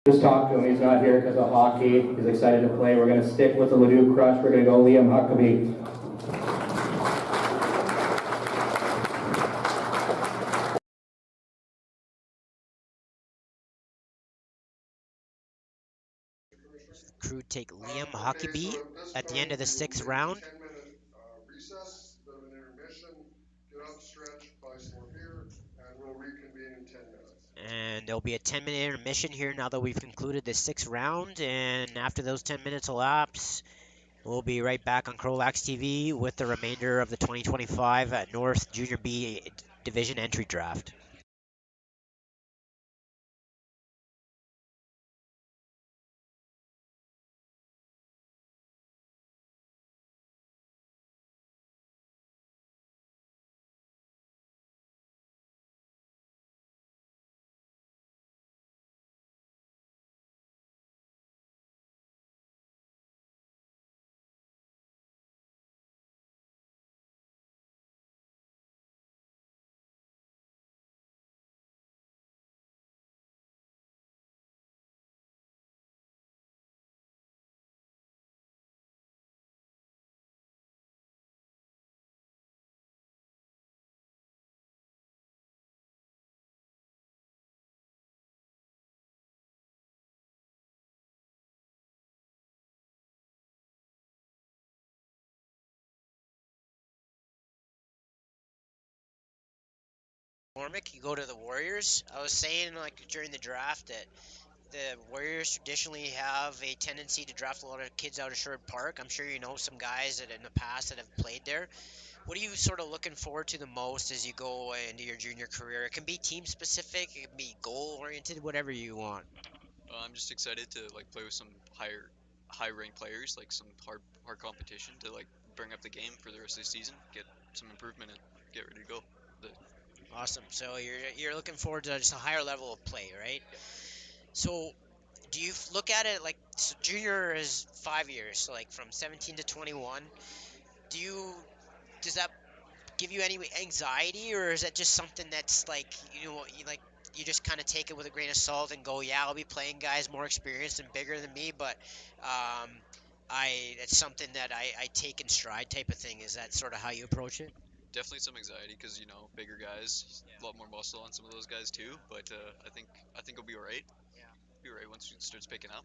Just talked to him. He's not here because of hockey. He's excited to play. We're going to stick with the Leduc Crush. We're going to go Liam Huckabee. The Crew take Liam Huckabee at the end of the 6th round. 10-minute recess, a bit of an intermission, get up, stretch, buy some more beer, and we'll reconvene in 10 minutes. And there'll be a 10-minute intermission here now that we've concluded the 6th round. And after those 10 minutes elapse, we'll be right back on CROW LAX TV with the remainder of the 2025 North Junior B Division entry draft. McCormick, you go to the Warriors. I was saying, like, during the draft that the Warriors traditionally have a tendency to draft a lot of kids out of Sherwood Park. I'm sure you know some guys that in the past that have played there. What are you sort of looking forward to the most as you go into your junior career? It can be team specific, it can be goal oriented, whatever you want. I'm just excited to like play with some higher high ranked players, like some hard competition to like bring up the game for the rest of the season, get some improvement, and get ready to go. Awesome. So you're looking forward to just a higher level of play, right? So do you look at it like so junior is 5 years, so like from 17 to 21? Do you does that give you any anxiety, or is that just something that's like you just kind of take it with a grain of salt and go, yeah, I'll be playing guys more experienced and bigger than me, but um, it's something that I take in stride type of thing. Is that sort of how you approach it? Definitely some anxiety because bigger guys, a lot more muscle on some of those guys too. But I think it'll be alright. Be alright once it starts picking up.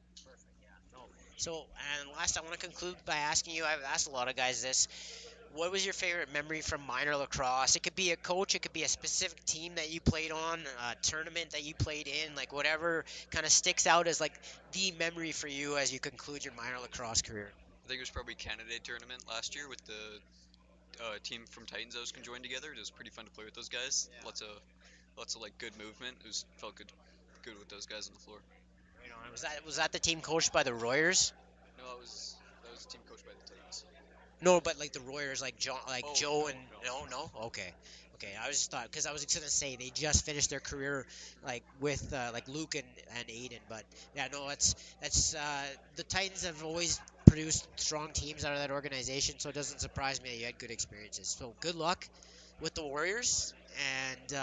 No. So, and last, I want to conclude by asking you. I've asked a lot of guys this. What was your favorite memory from minor lacrosse? It could be a coach, it could be a specific team that you played on, a tournament that you played in, like whatever kind of sticks out as like the memory for you as you conclude your minor lacrosse career. I think it was probably Canada Day tournament last year with the team from Titans I was conjoined together. It was pretty fun to play with those guys. Lots of like good movement. It was felt good with those guys on the floor. Right on. Was that the team coached by the Royers? No, that was a team coached by the Titans. No, but like the Royers, like John, like Oh Joe no, and no. no. Okay, okay. I was just thought because I was gonna say they just finished their career like with like Luke and Aiden, but yeah, no, that's the Titans have always produced strong teams out of that organization, so it doesn't surprise me that you had good experiences. So good luck with the Warriors, and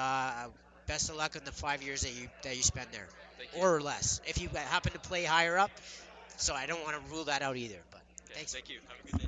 best of luck in the 5 years that you spend there, Thank you. or less if you happen to play higher up. So I don't want to rule that out either. But Okay, thanks. thank you. Have a good day.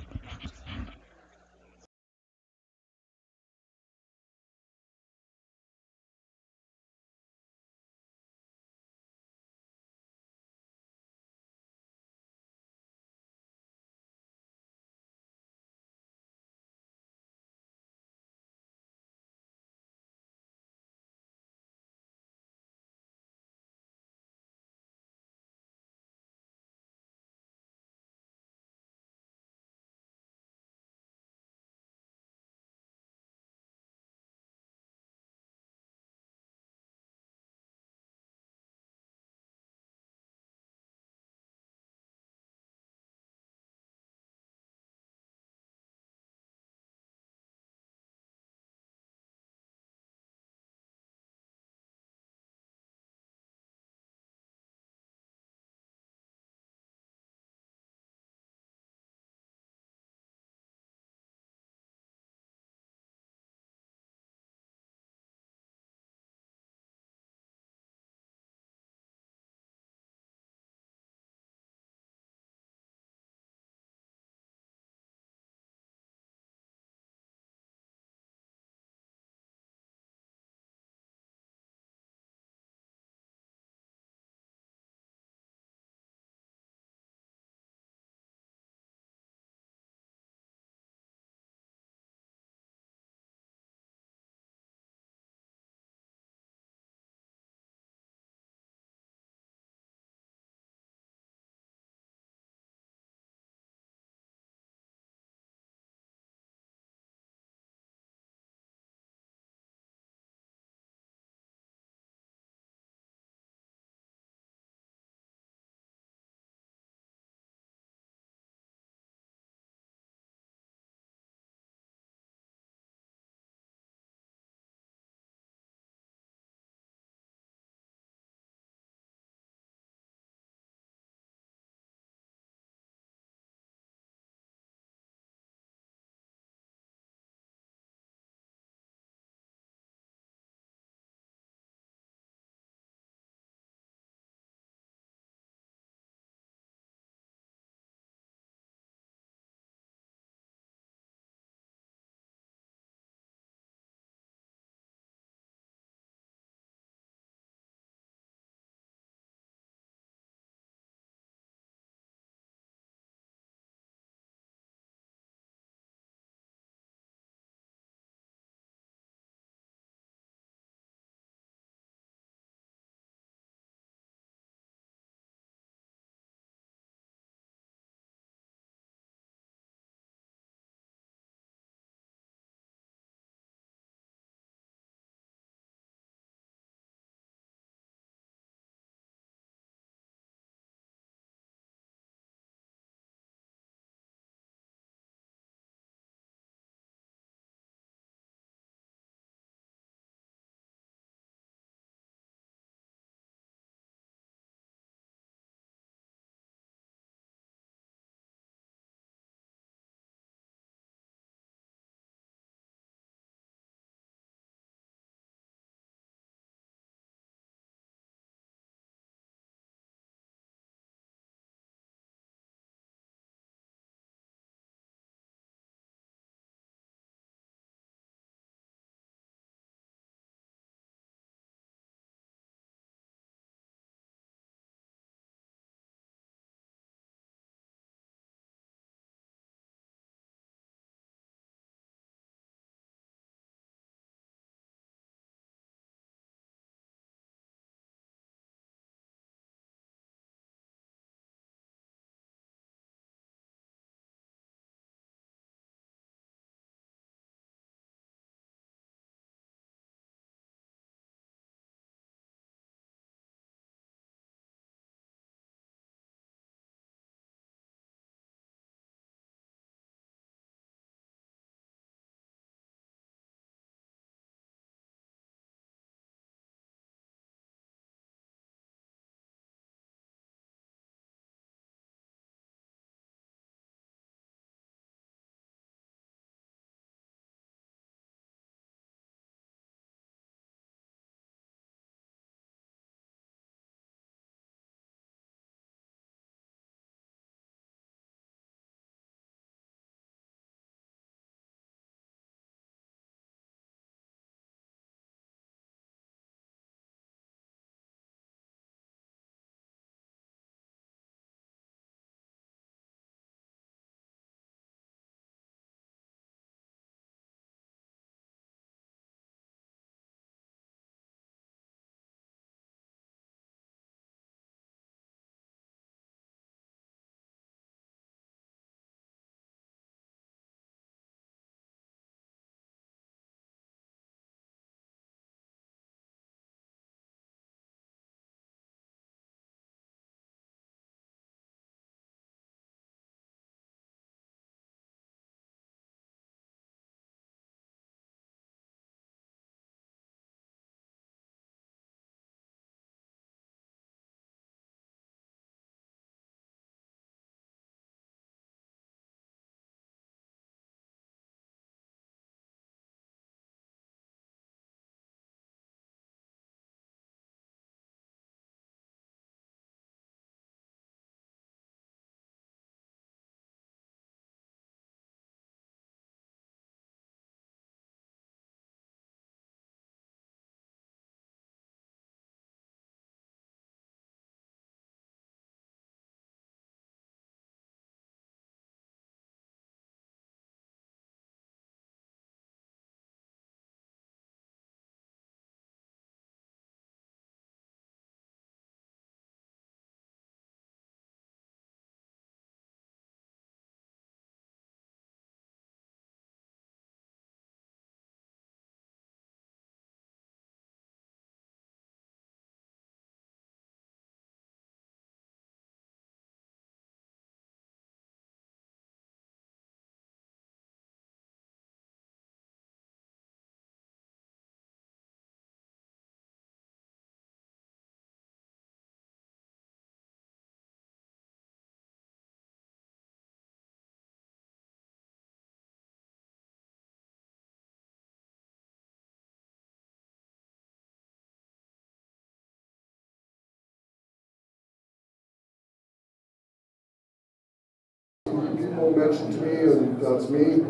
people mentioned to me, and that's me.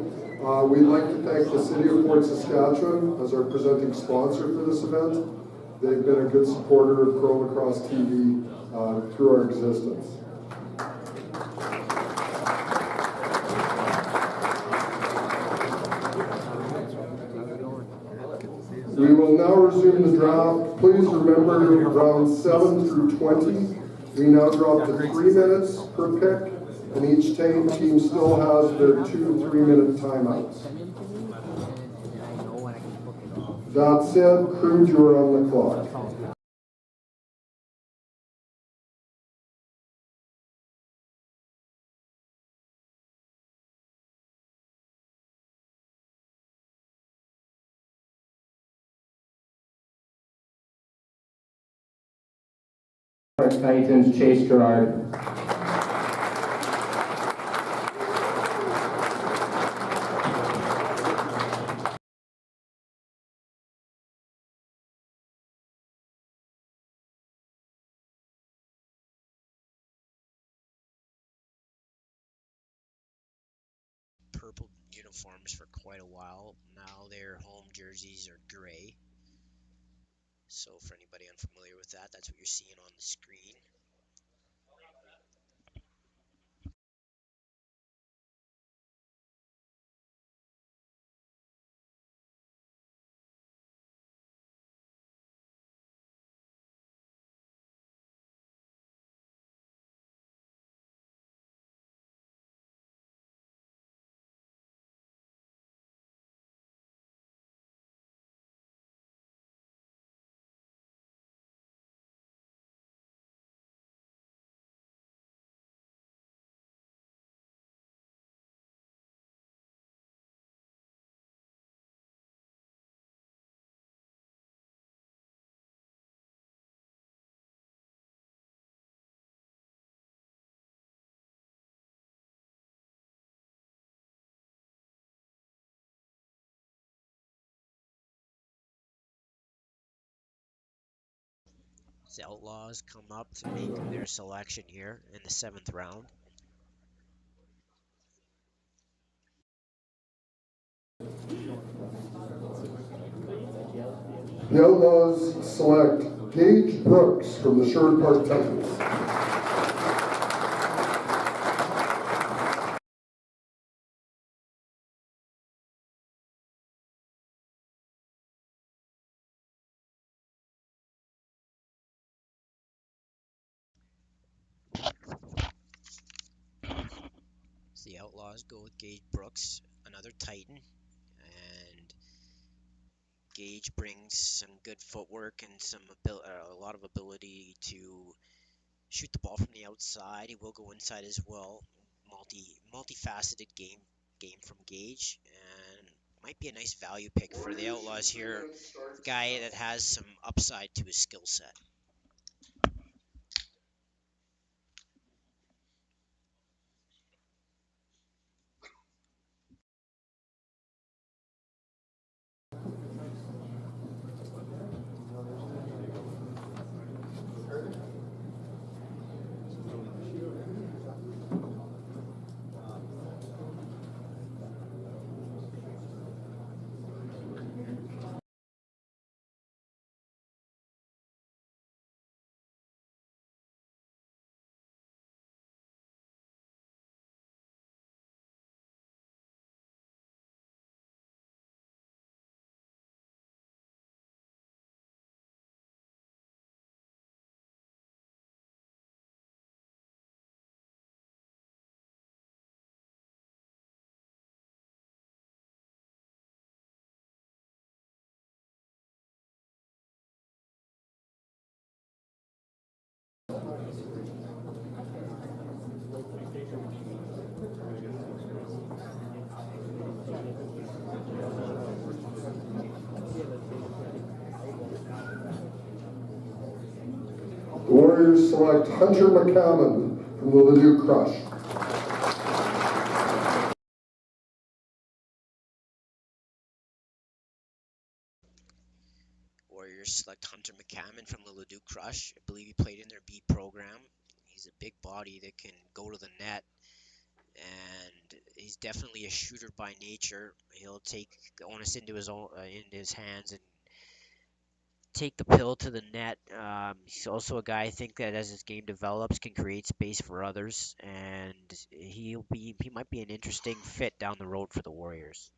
We'd like to thank the City of Fort Saskatchewan as our presenting sponsor for this event. They've been a good supporter of CROW LACrosse TV through our existence. We will now resume the draft. Please remember rounds 7 through 20. We now drop to 3 minutes per pick, and each team still has their 2 3-minute timeouts. That said, CROW, you're on the clock. Titans, Chase Gerard. Purple uniforms for quite a while. Now their home jerseys are gray. So for anybody unfamiliar with that, that's what you're seeing on the screen. The Outlaws come up to make their selection here in the 7th round. The Outlaws select Gage Brooks from the Sherwood Park Titans. So the Outlaws go with Gage Brooks, another Titan, and Gage brings some good footwork and a lot of ability to shoot the ball from the outside. He will go inside as well. Multifaceted game from Gage, and might be a nice value pick for the Outlaws here. A guy that has some upside to his skill set. The Warriors select Hunter McCammon from the Leduc Crush. Warriors select Hunter McCammon from the Leduc Crush. I believe he played in their B program. He's a big body that can go to the net and he's definitely a shooter by nature. He'll take the onus into his hands and take the pill to the net. He's also a guy I think that as his game develops can create space for others, and he might be an interesting fit down the road for the Warriors.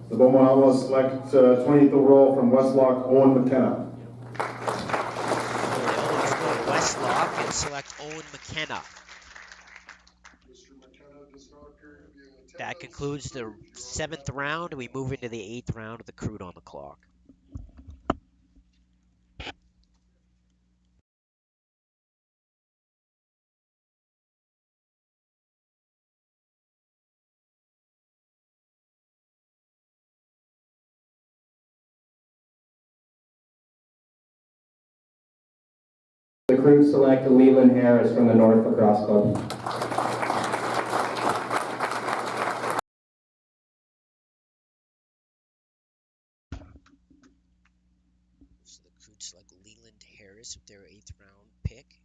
The Beaumont Outlaws select 20th overall from Westlock, Owen McKenna. The Outlaws go to Westlock and select Owen McKenna. Mr. McKenna does not appear to be in attendance. That concludes the 7th round, and we move into the 8th round of the Crude on the clock. The Crew select Leland Harris from the North Lacrosse Club. So the Crude select Leland Harris with their 8th round pick.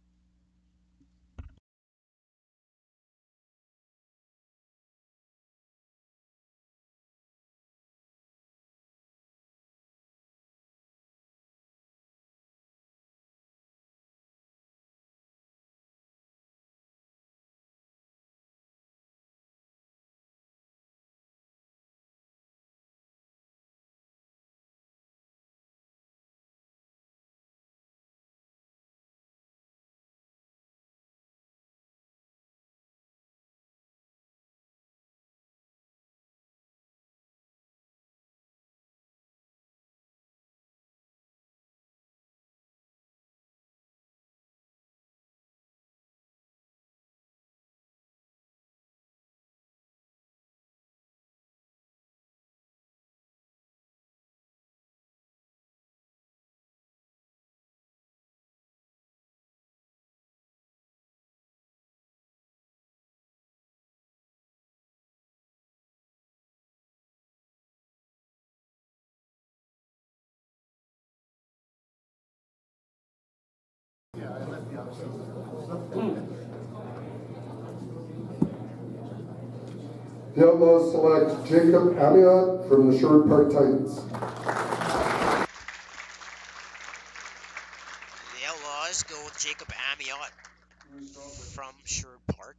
The Outlaws select Jacob Amiot from the Sherwood Park Titans. The Outlaws does go with Jacob Amiot from Sherwood Park.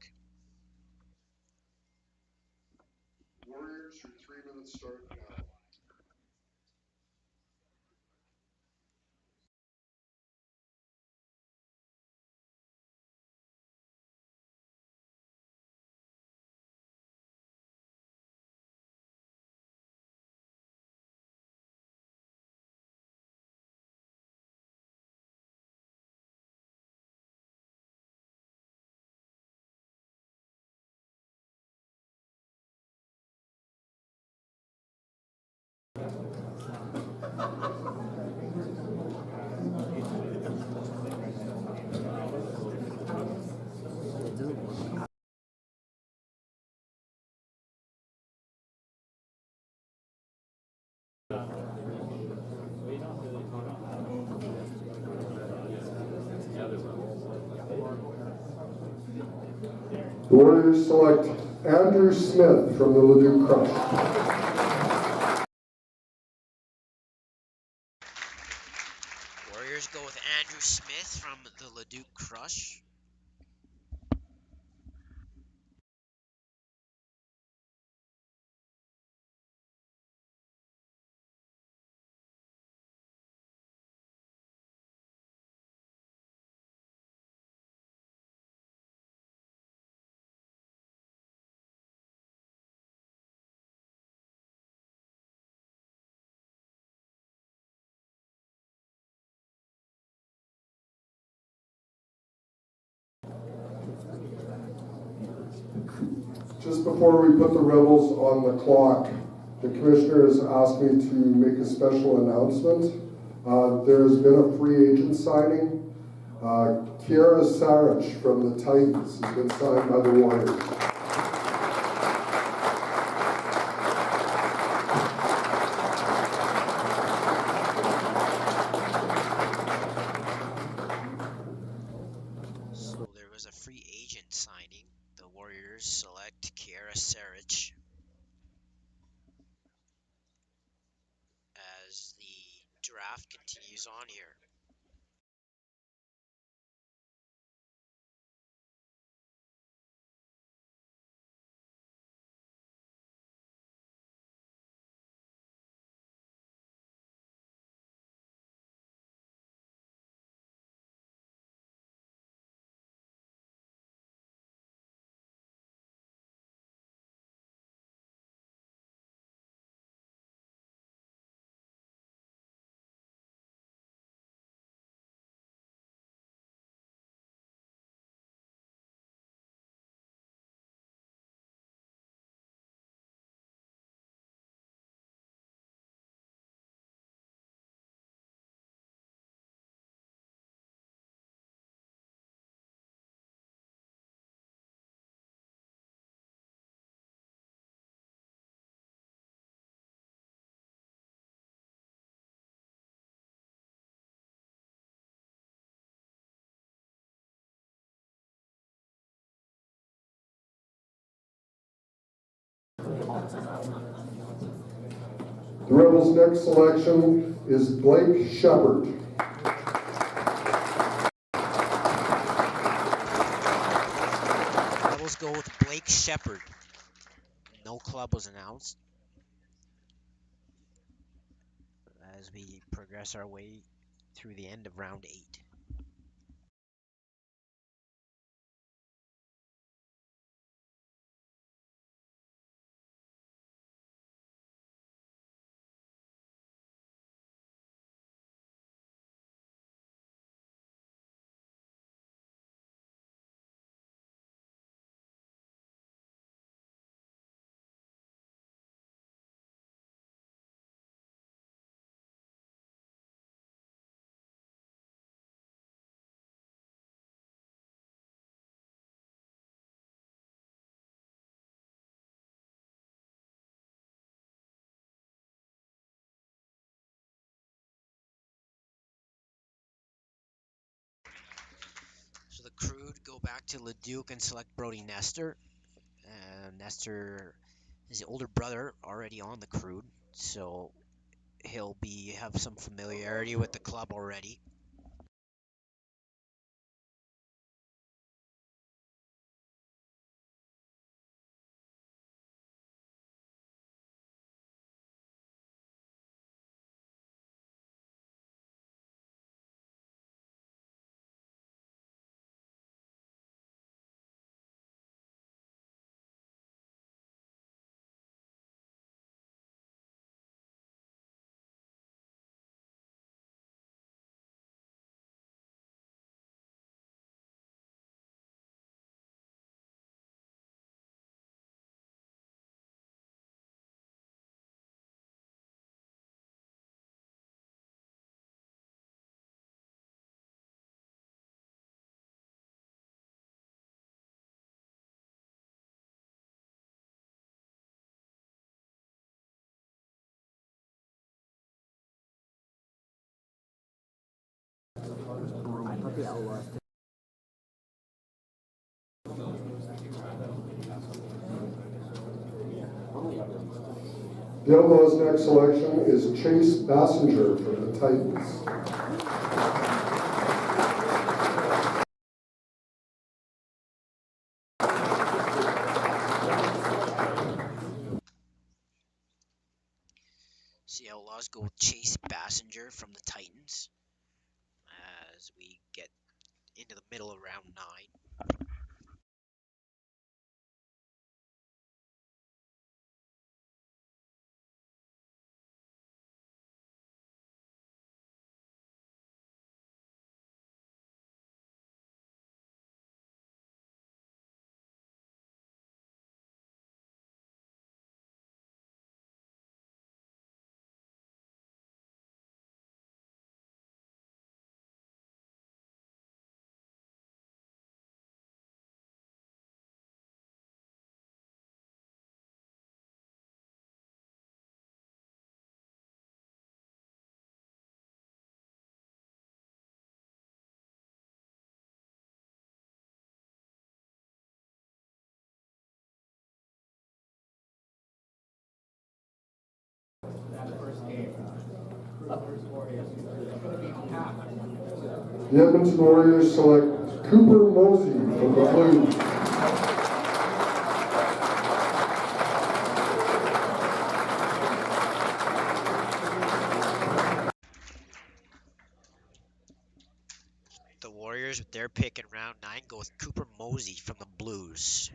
Warriors, your 3 minutes start now. The Warriors select Andrew Smith from the Leduc Crush. Warriors go with Andrew Smith from the Leduc Crush. Just before we put the Rebels on the clock, the commissioner has asked me to make a special announcement. There's been a free agent signing. Kiara Sarich from the Titans has been signed by the Warriors. So there was a free agent signing. The Warriors select Kiara Sarich as the draft continues on here. The Rebels' next selection is Blake Shepard. Rebels go with Blake Shepard. No club was announced as we progress our way through the end of round 8. So the Crew go back to Leduc and select Brody Nestor. Nestor is the older brother already on the Crew, so he'll have some familiarity with the club already. about the Outlaws? The Outlaws' next selection is Chase Bassinger for the Titans. So the Outlaws go with Chase Bassinger from the Titans as we get into the middle of round 9. The Edmonton Warriors select Cooper Mosey from the Blues. The Warriors, with their pick in round 9, go with Cooper Mosey from the Blues.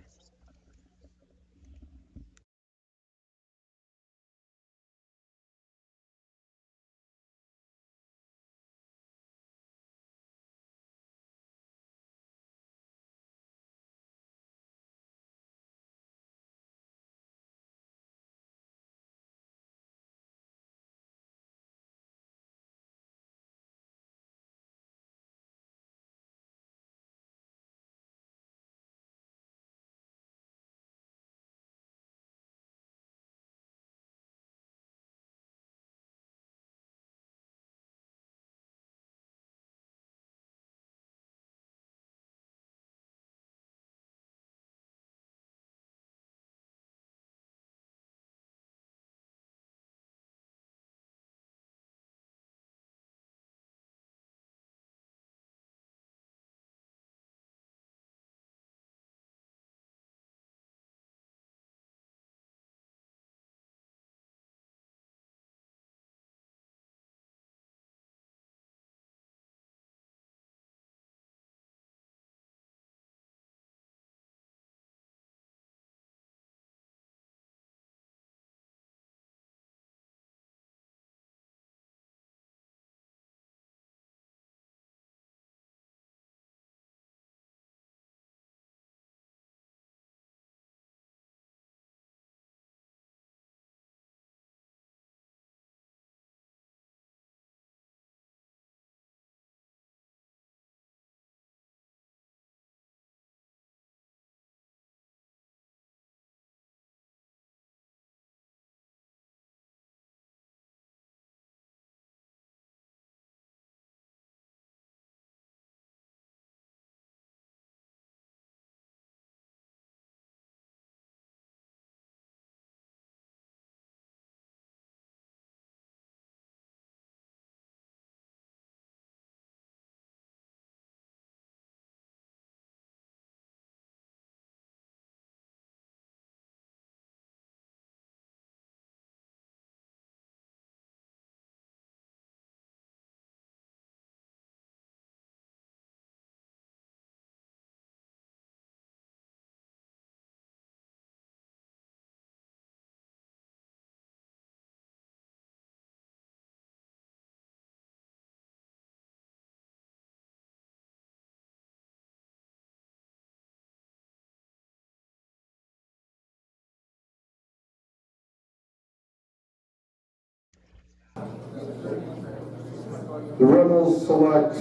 The Rebels select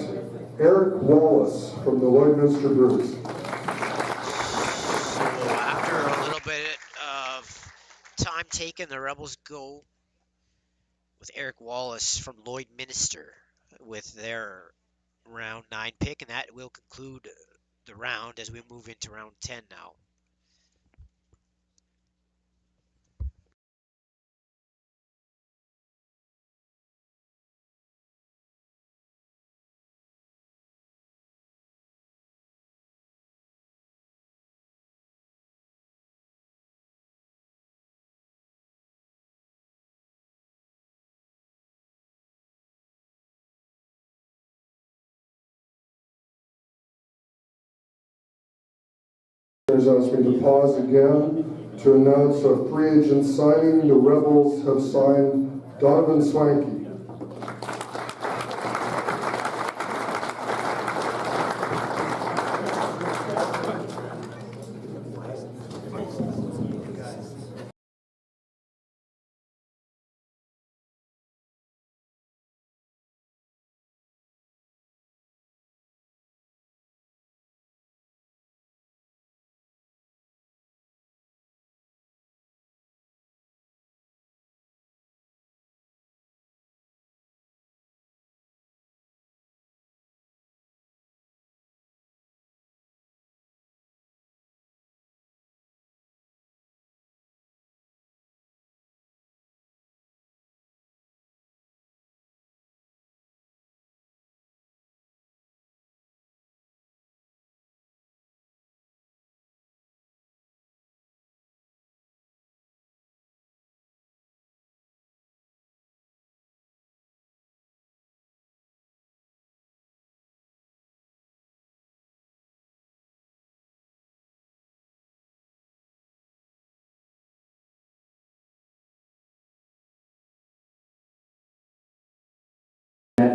Eric Wallace from the Lloydminster Bruins. So after a little bit of time taken, the Rebels go with Eric Wallace from Lloydminster with their round 9 pick, and that will conclude the round as we move into round 10 now. There's asked me to pause again to announce a free agent signing. The Rebels have signed Donovan Swanky.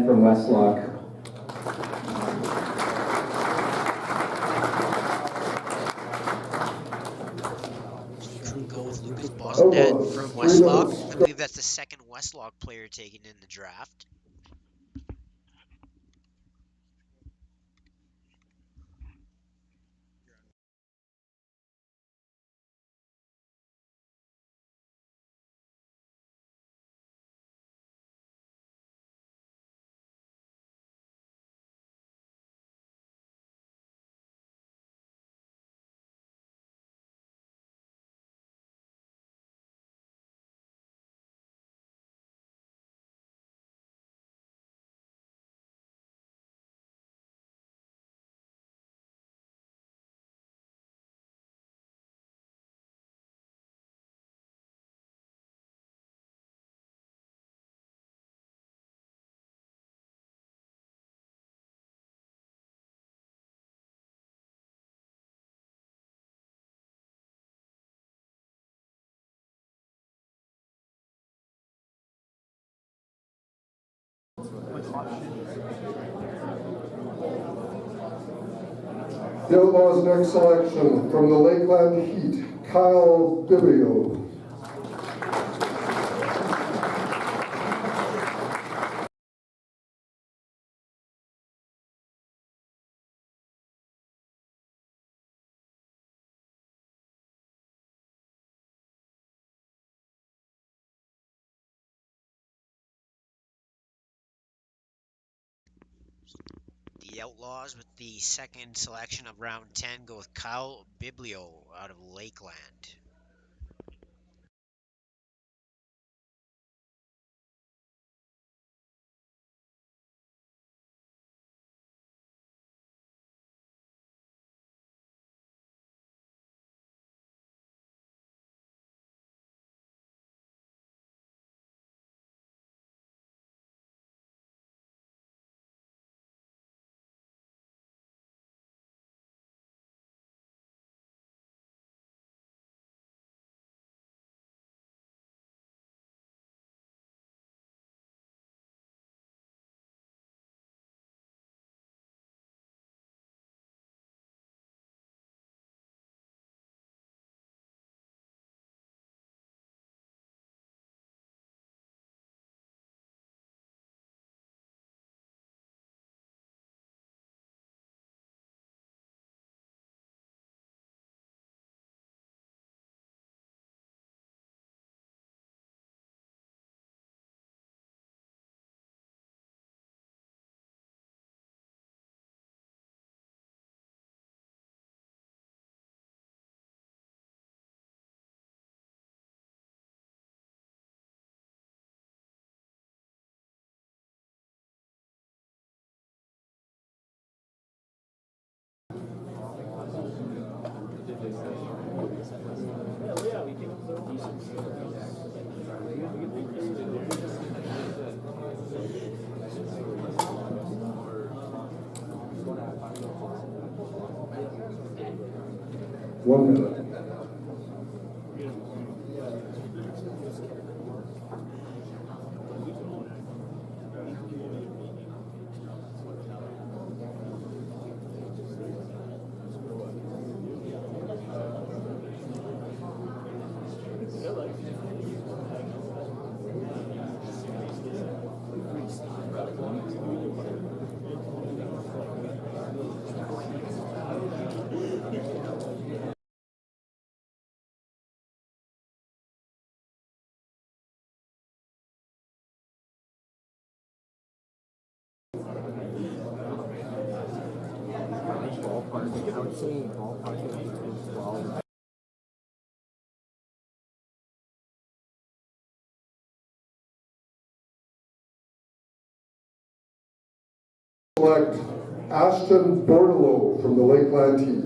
From Westlock. Crew go with Lucas Bosnet from Westlock. I believe that's the second Westlock player taken in the draft. The Outlaws' next selection from the Lakeland Heat, Kyle Bibio. The Outlaws with the second selection of round 10 go with Kyle Biblio out of Lakeland. 1 minute. Ballpark. I would say ballpark between 12. Select Ashton Bordelot from the Lakeland Heat.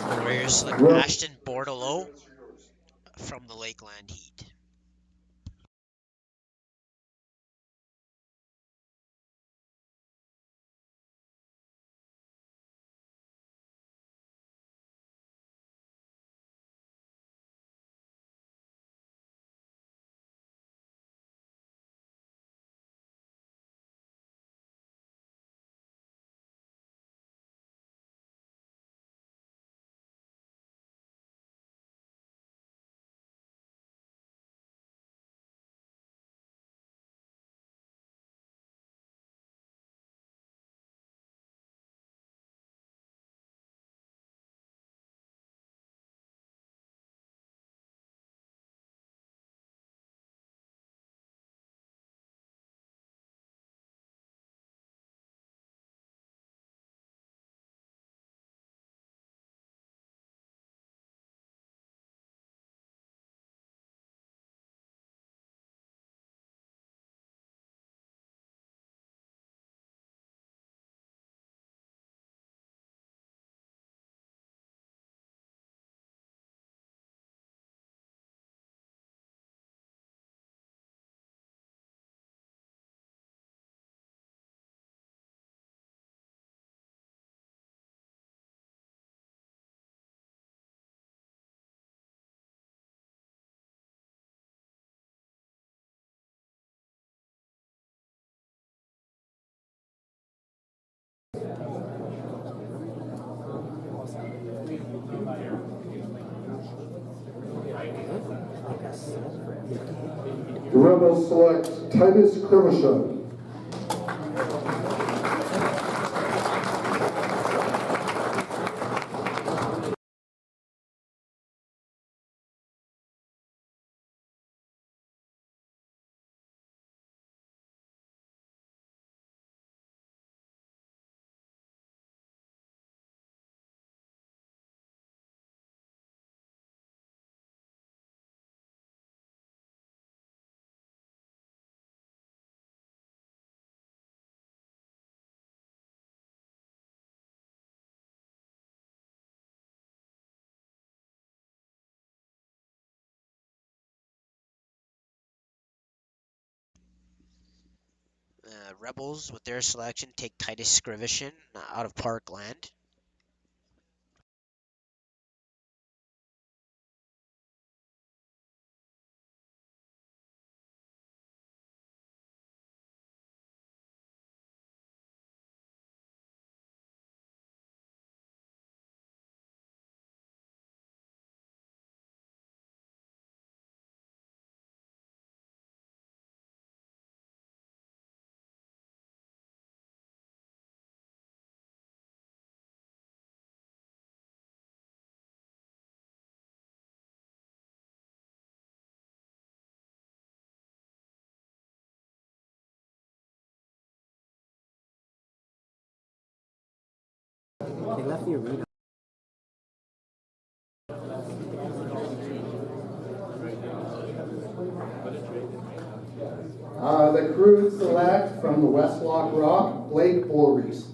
The Warriors select Ashton Bordelot from the Lakeland Heat. The Rebels select Titus Krimishin. Rebels, with their selection, take Titus Skrivishin out of Parkland. They left the arena. The crew select from the West Lock Rock, Blake Borries.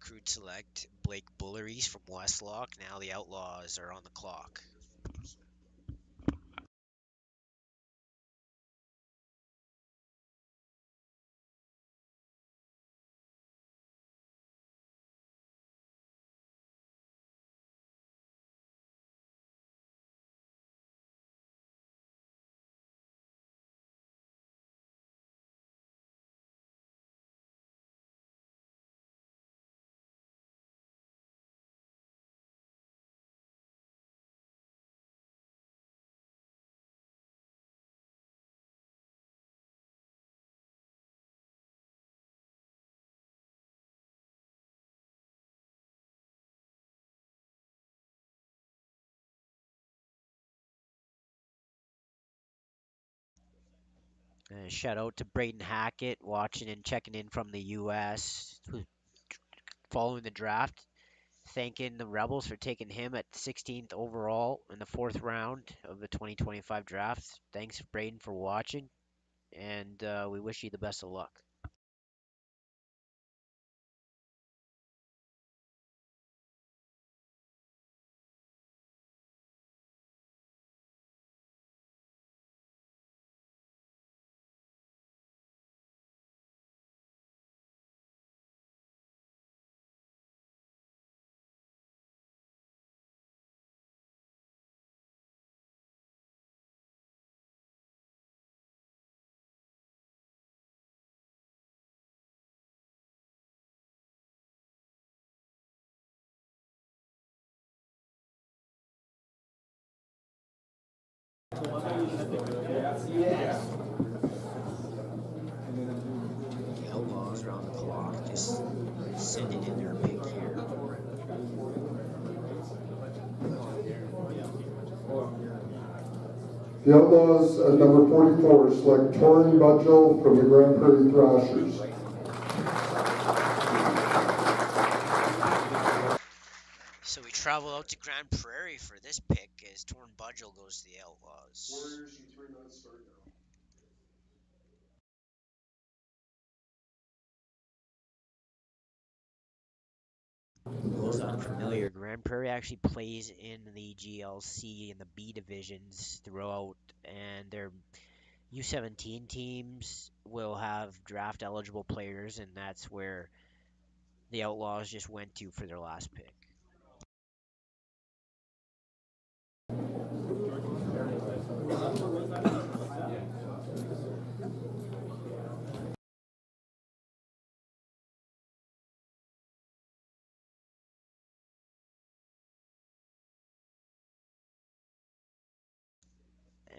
recruit select Blake Bulleries from Westlock. Now the Outlaws are on the clock. Shout out to Braden Hackett watching and checking in from the U.S. following the draft, thanking the Rebels for taking him at 16th overall in the 4th round of the 2025 draft. Thanks, Braden, for watching, and we wish you the best of luck. The Outlaws are on the clock, just sending in their pick here. The Outlaws at number 44 select Torrin Budgell from the Grand Prairie Thrashers. So we travel out to Grand Prairie for this pick as Torrin Budgell goes to the Outlaws. Warriors, your 3 minutes start now. Those unfamiliar, Grand Prairie actually plays in the GLC and the B divisions throughout, and their U17 teams will have draft eligible players, and that's where the Outlaws just went to for their last pick.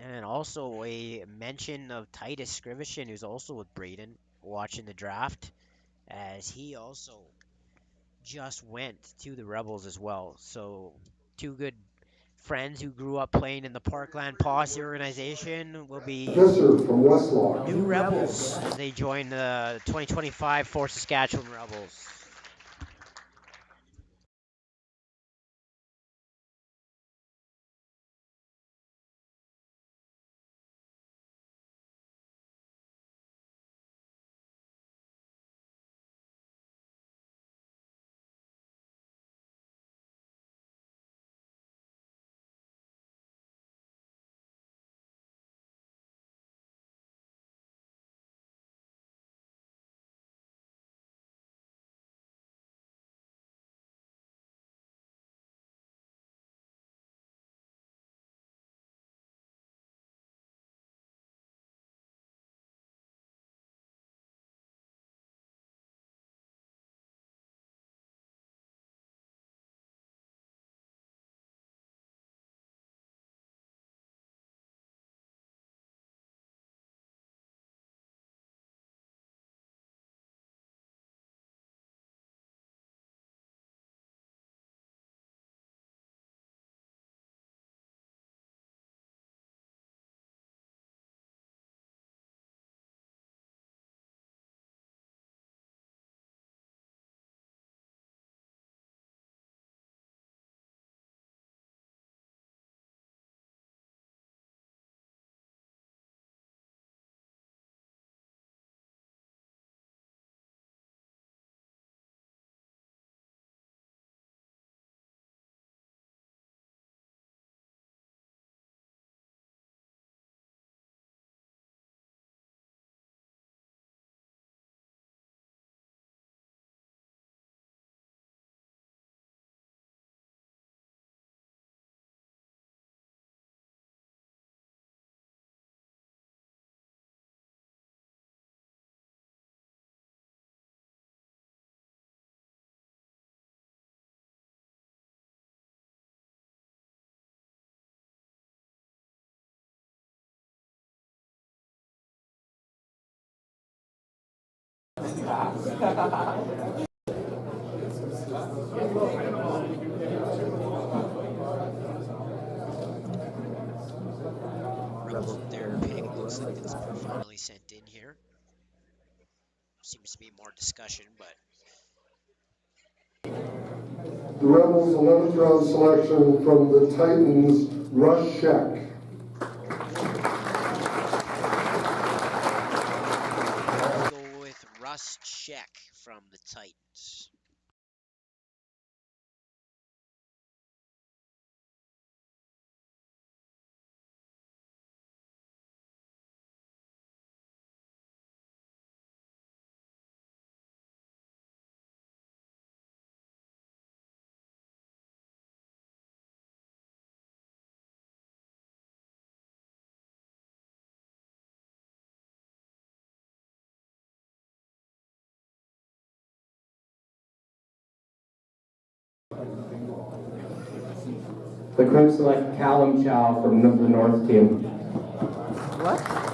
And also a mention of Titus Scrivishin, who's also with Braden, watching the draft, as he also just went to the Rebels as well. So 2 good friends who grew up playing in the Parkland Posse organization will be Visser from Westlock. new Rebels as they join the 2025 Fort Saskatchewan Rebels. Rebels with their pick. It looks like it's been finally sent in here. Seems to be more discussion, but The Rebels 11th round selection from the Titans, Russ Sheck. go with Russ Sheck from the Titans. The crew select Callum Chow from the North team. What?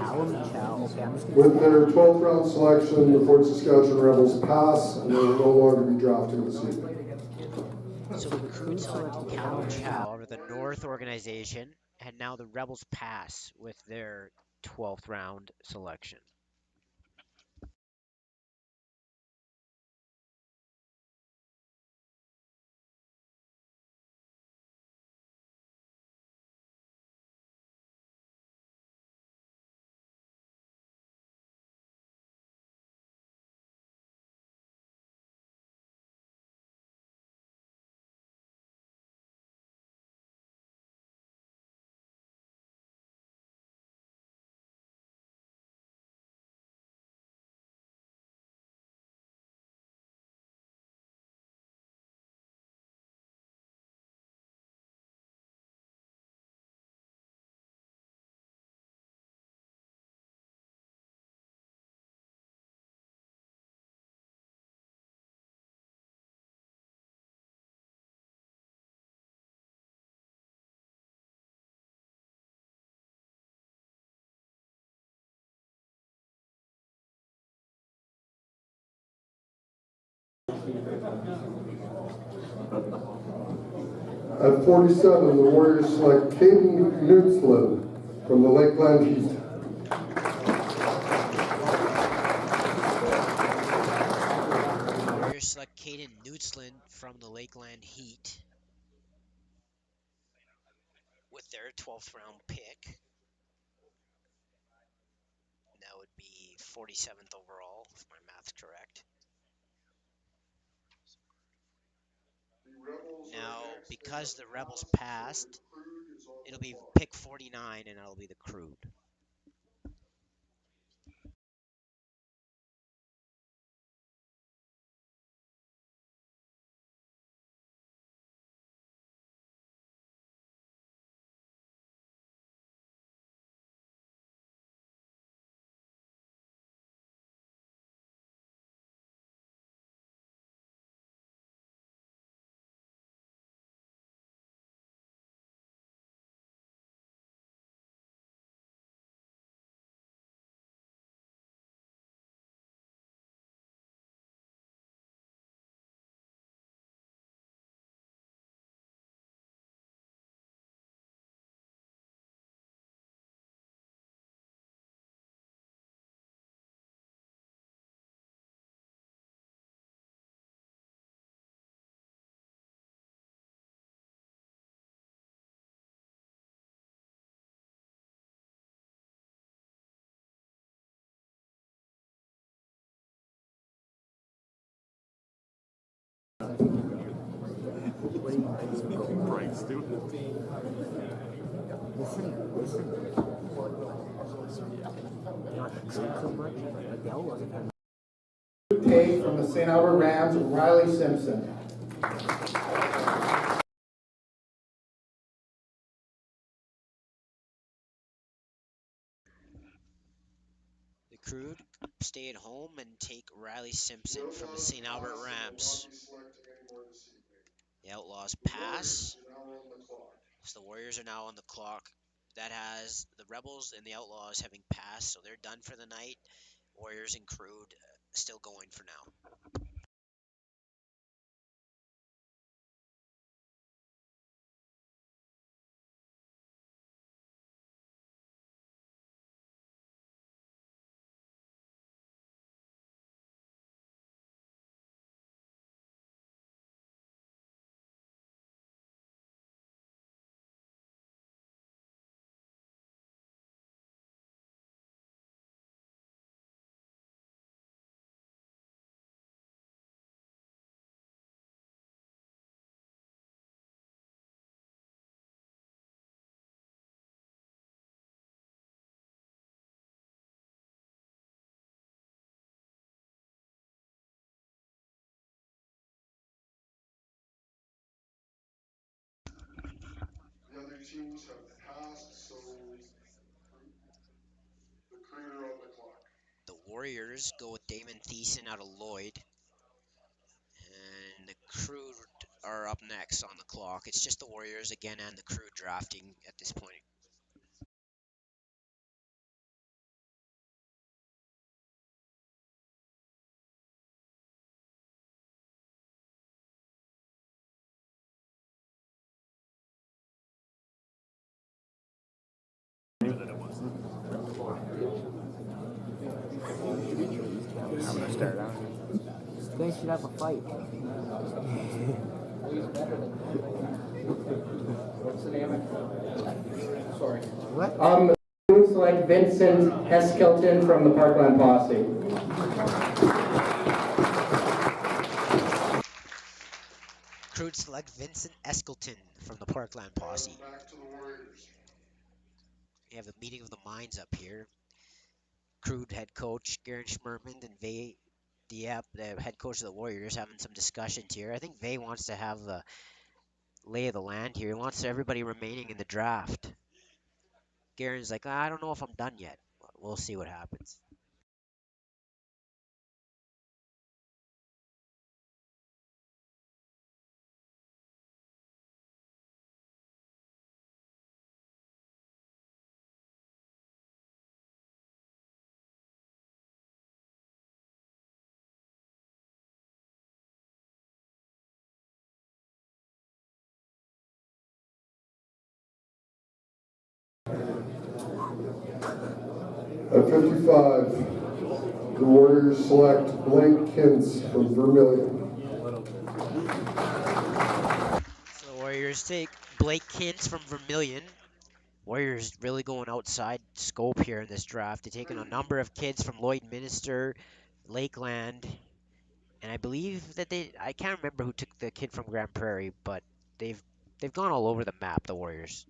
Callum Chow. Okay, I'm just gonna With their 12th round selection, the Fort Saskatchewan Rebels pass, and they will no longer be drafting this evening. So the crew selected Callum Chow out of the North organization, and now the Rebels pass with their 12th round selection. At 47, the Warriors select Caden Knutzlin from the Lakeland Heat. Warriors select Caden Knutzlin from the Lakeland Heat with their 12th round pick. That would be 47th overall, if my math's correct. Now, because the Rebels passed, it'll be pick 49, and it'll be the Crude. Bright student. Listen. Not so much. Like the Outlaws have had. Take from the St. Albert Rams, Riley Simpson. The Crew stay at home and take Riley Simpson from the St. Albert Rams. The Outlaws pass. So the Warriors are now on the clock. That has the Rebels and the Outlaws having passed, so they're done for the night. Warriors and Crew still going for now. The other teams have passed, so the Crew are on the clock. The Warriors go with Damon Thiessen out of Lloyd. And the Crew are up next on the clock. It's just the Warriors again and the Crew drafting at this point. I'm gonna start out. They should have a fight. What's the name? Sorry. What? Looks like Vincent Eskelton from the Parkland Posse. Crew select Vincent Eskelton from the Parkland Posse. Back to the Warriors. We have a meeting of the minds up here. Crew head coach Garen Schmerman and Vay Diep, the head coach of the Warriors, having some discussions here. I think Vay wants to have the lay of the land here. He wants everybody remaining in the draft. Garen's like, I don't know if I'm done yet. We'll see what happens. At 55, the Warriors select Blake Kintz from Vermilion. So the Warriors take Blake Kintz from Vermilion. Warriors really going outside scope here in this draft. They're taking a number of kids from Lloydminster, Lakeland, and I believe that I can't remember who took the kid from Grand Prairie, but they've gone all over the map, the Warriors.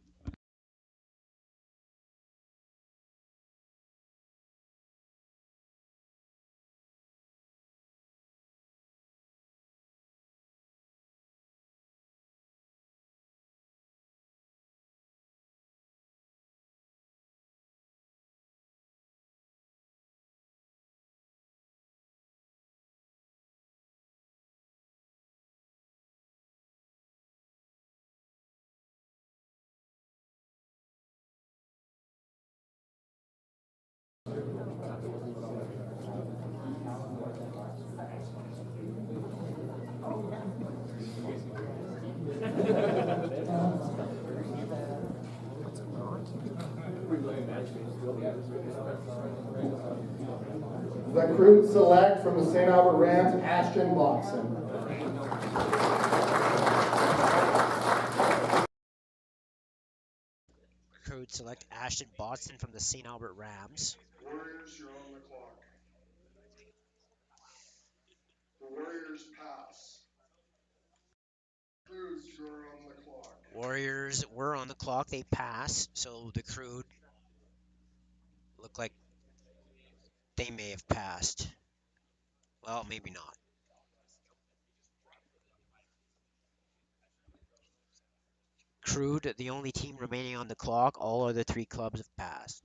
The Crew select from the St. Albert Rams, Ashton Botson. Crew select Ashton Botson from the St. Albert Rams. Warriors, you're on the clock. The Warriors pass. Cruz, you're on the clock. Warriors were on the clock. They pass, so the Crew look like they may have passed. Well, maybe not. Crew, the only team remaining on the clock. All other three clubs have passed.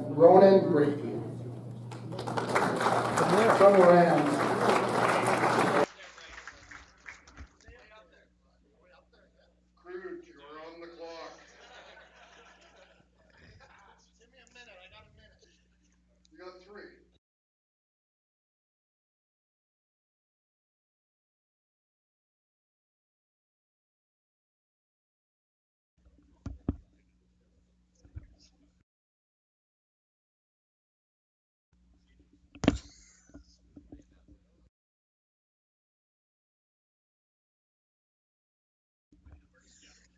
Ronan Brady. From the Rams. Cruz, you're on the clock. You got 3.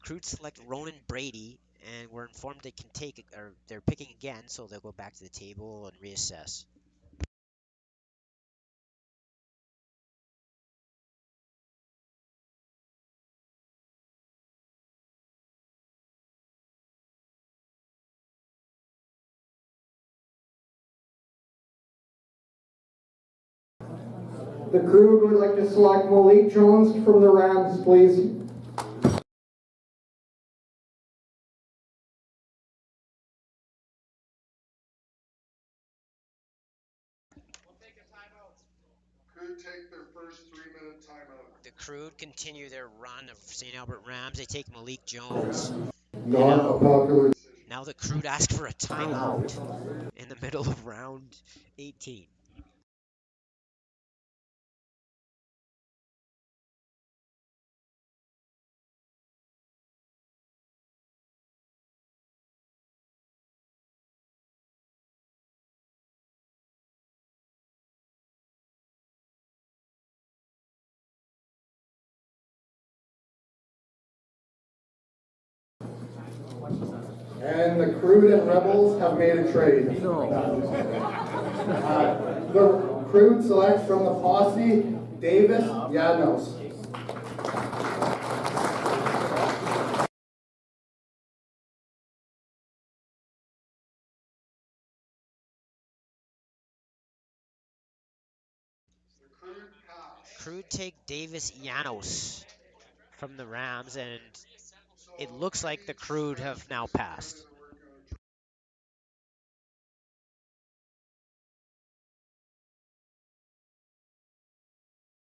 Crew select Ronan Brady, and we're informed they can take, or they're picking again, so they'll go back to the table and reassess. The Crew would like to select Malik Jones from the Rams, please. Could take their first 3-minute timeout. The Crew continue their run of St. Albert Rams. They take Malik Jones. Not a popular decision. Now the Crew ask for a timeout in the middle of round 18. And the Crew and Rebels have made a trade. The Crew selects from the posse Davis Yanos. Crew take Davis Llanos from the Rams, and it looks like the Crew have now passed.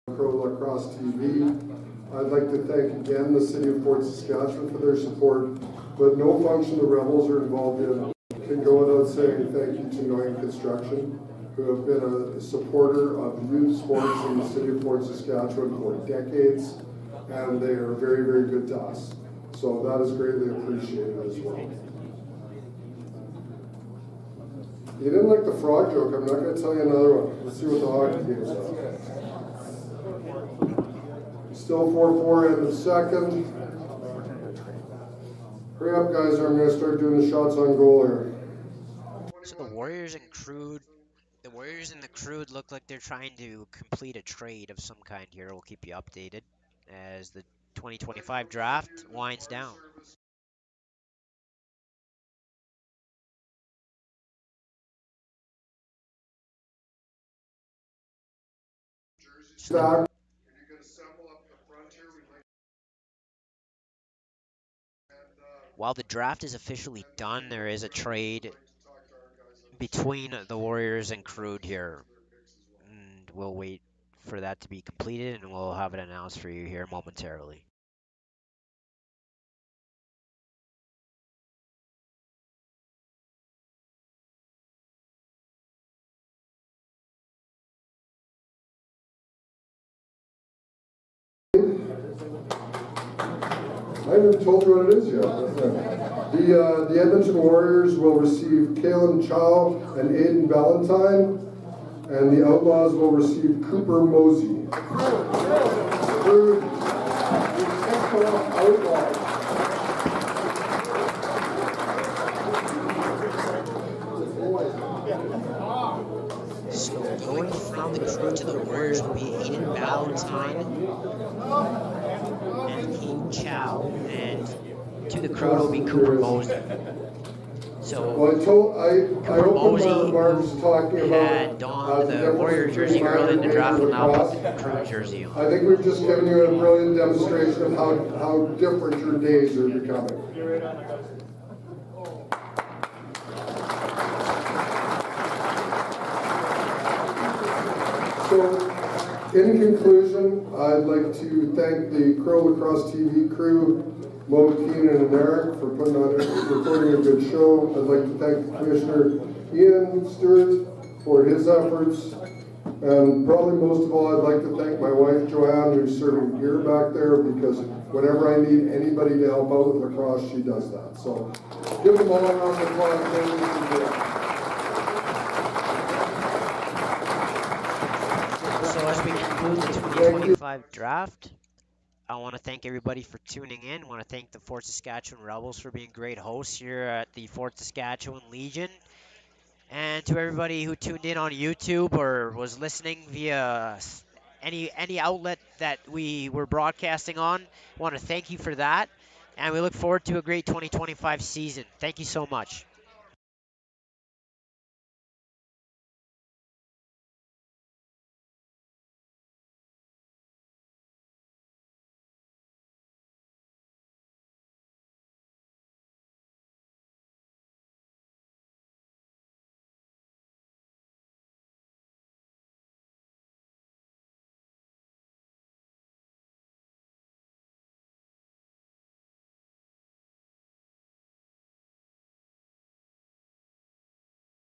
CROW LACROSSE TV. I'd like to thank again the City of Fort Saskatchewan for their support, but no function the Rebels are involved in can go without saying thank you to Noyan Construction, who have been a supporter of youth sports in the City of Fort Saskatchewan for decades, and they are very, very good to us. So that is greatly appreciated as well. You didn't like the frog joke, I'm not going to tell you another one. Let's see what the hockey game is about. Still 4-4 in the second. Hurry up, guys, or I'm going to start doing the shots on goal here. So the Warriors and the Crew look like they're trying to complete a trade of some kind here. We'll keep you updated as the 2025 draft winds down. So while the draft is officially done, there is a trade between the Warriors and Crew here. And we'll wait for that to be completed, and we'll have it announced for you here momentarily. I haven't told you what it is yet. The Edmonton Warriors will receive Kalen Chow and Aiden Valentine, and the Outlaws will receive Cooper Mosey. Third, the Outlaws. So going from the Crew to the Warriors will be Aiden Valentine and Kane Chow, and to the Crew will be Cooper Mosey. So Well, I Cooper opened my Mosey, remarks talking who about had donned the difference Warrior between jersey early in the minor draft, will league now and put the Crew jersey on. I think we've just given you a brilliant demonstration of how different your days are becoming. So, in conclusion, I'd like to thank the CROW LACrosse TV crew, Mo, Keenan, and Eric for recording a good show. I'd like to thank Commissioner Ian Stewart for his efforts. And probably most of all, I'd like to thank my wife, Joanne, who's serving beer back there, because whenever I need anybody to help out with lacrosse, she does that. So give them all a round of applause. Thank you for doing it. So as we conclude the 2025 draft, I want to thank everybody for tuning in. I want to thank the Fort Saskatchewan Rebels for being great hosts here at the Fort Saskatchewan Legion. And to everybody who tuned in on YouTube or was listening via any outlet that we were broadcasting on, I want to thank you for that. And we look forward to a great 2025 season. Thank you so much.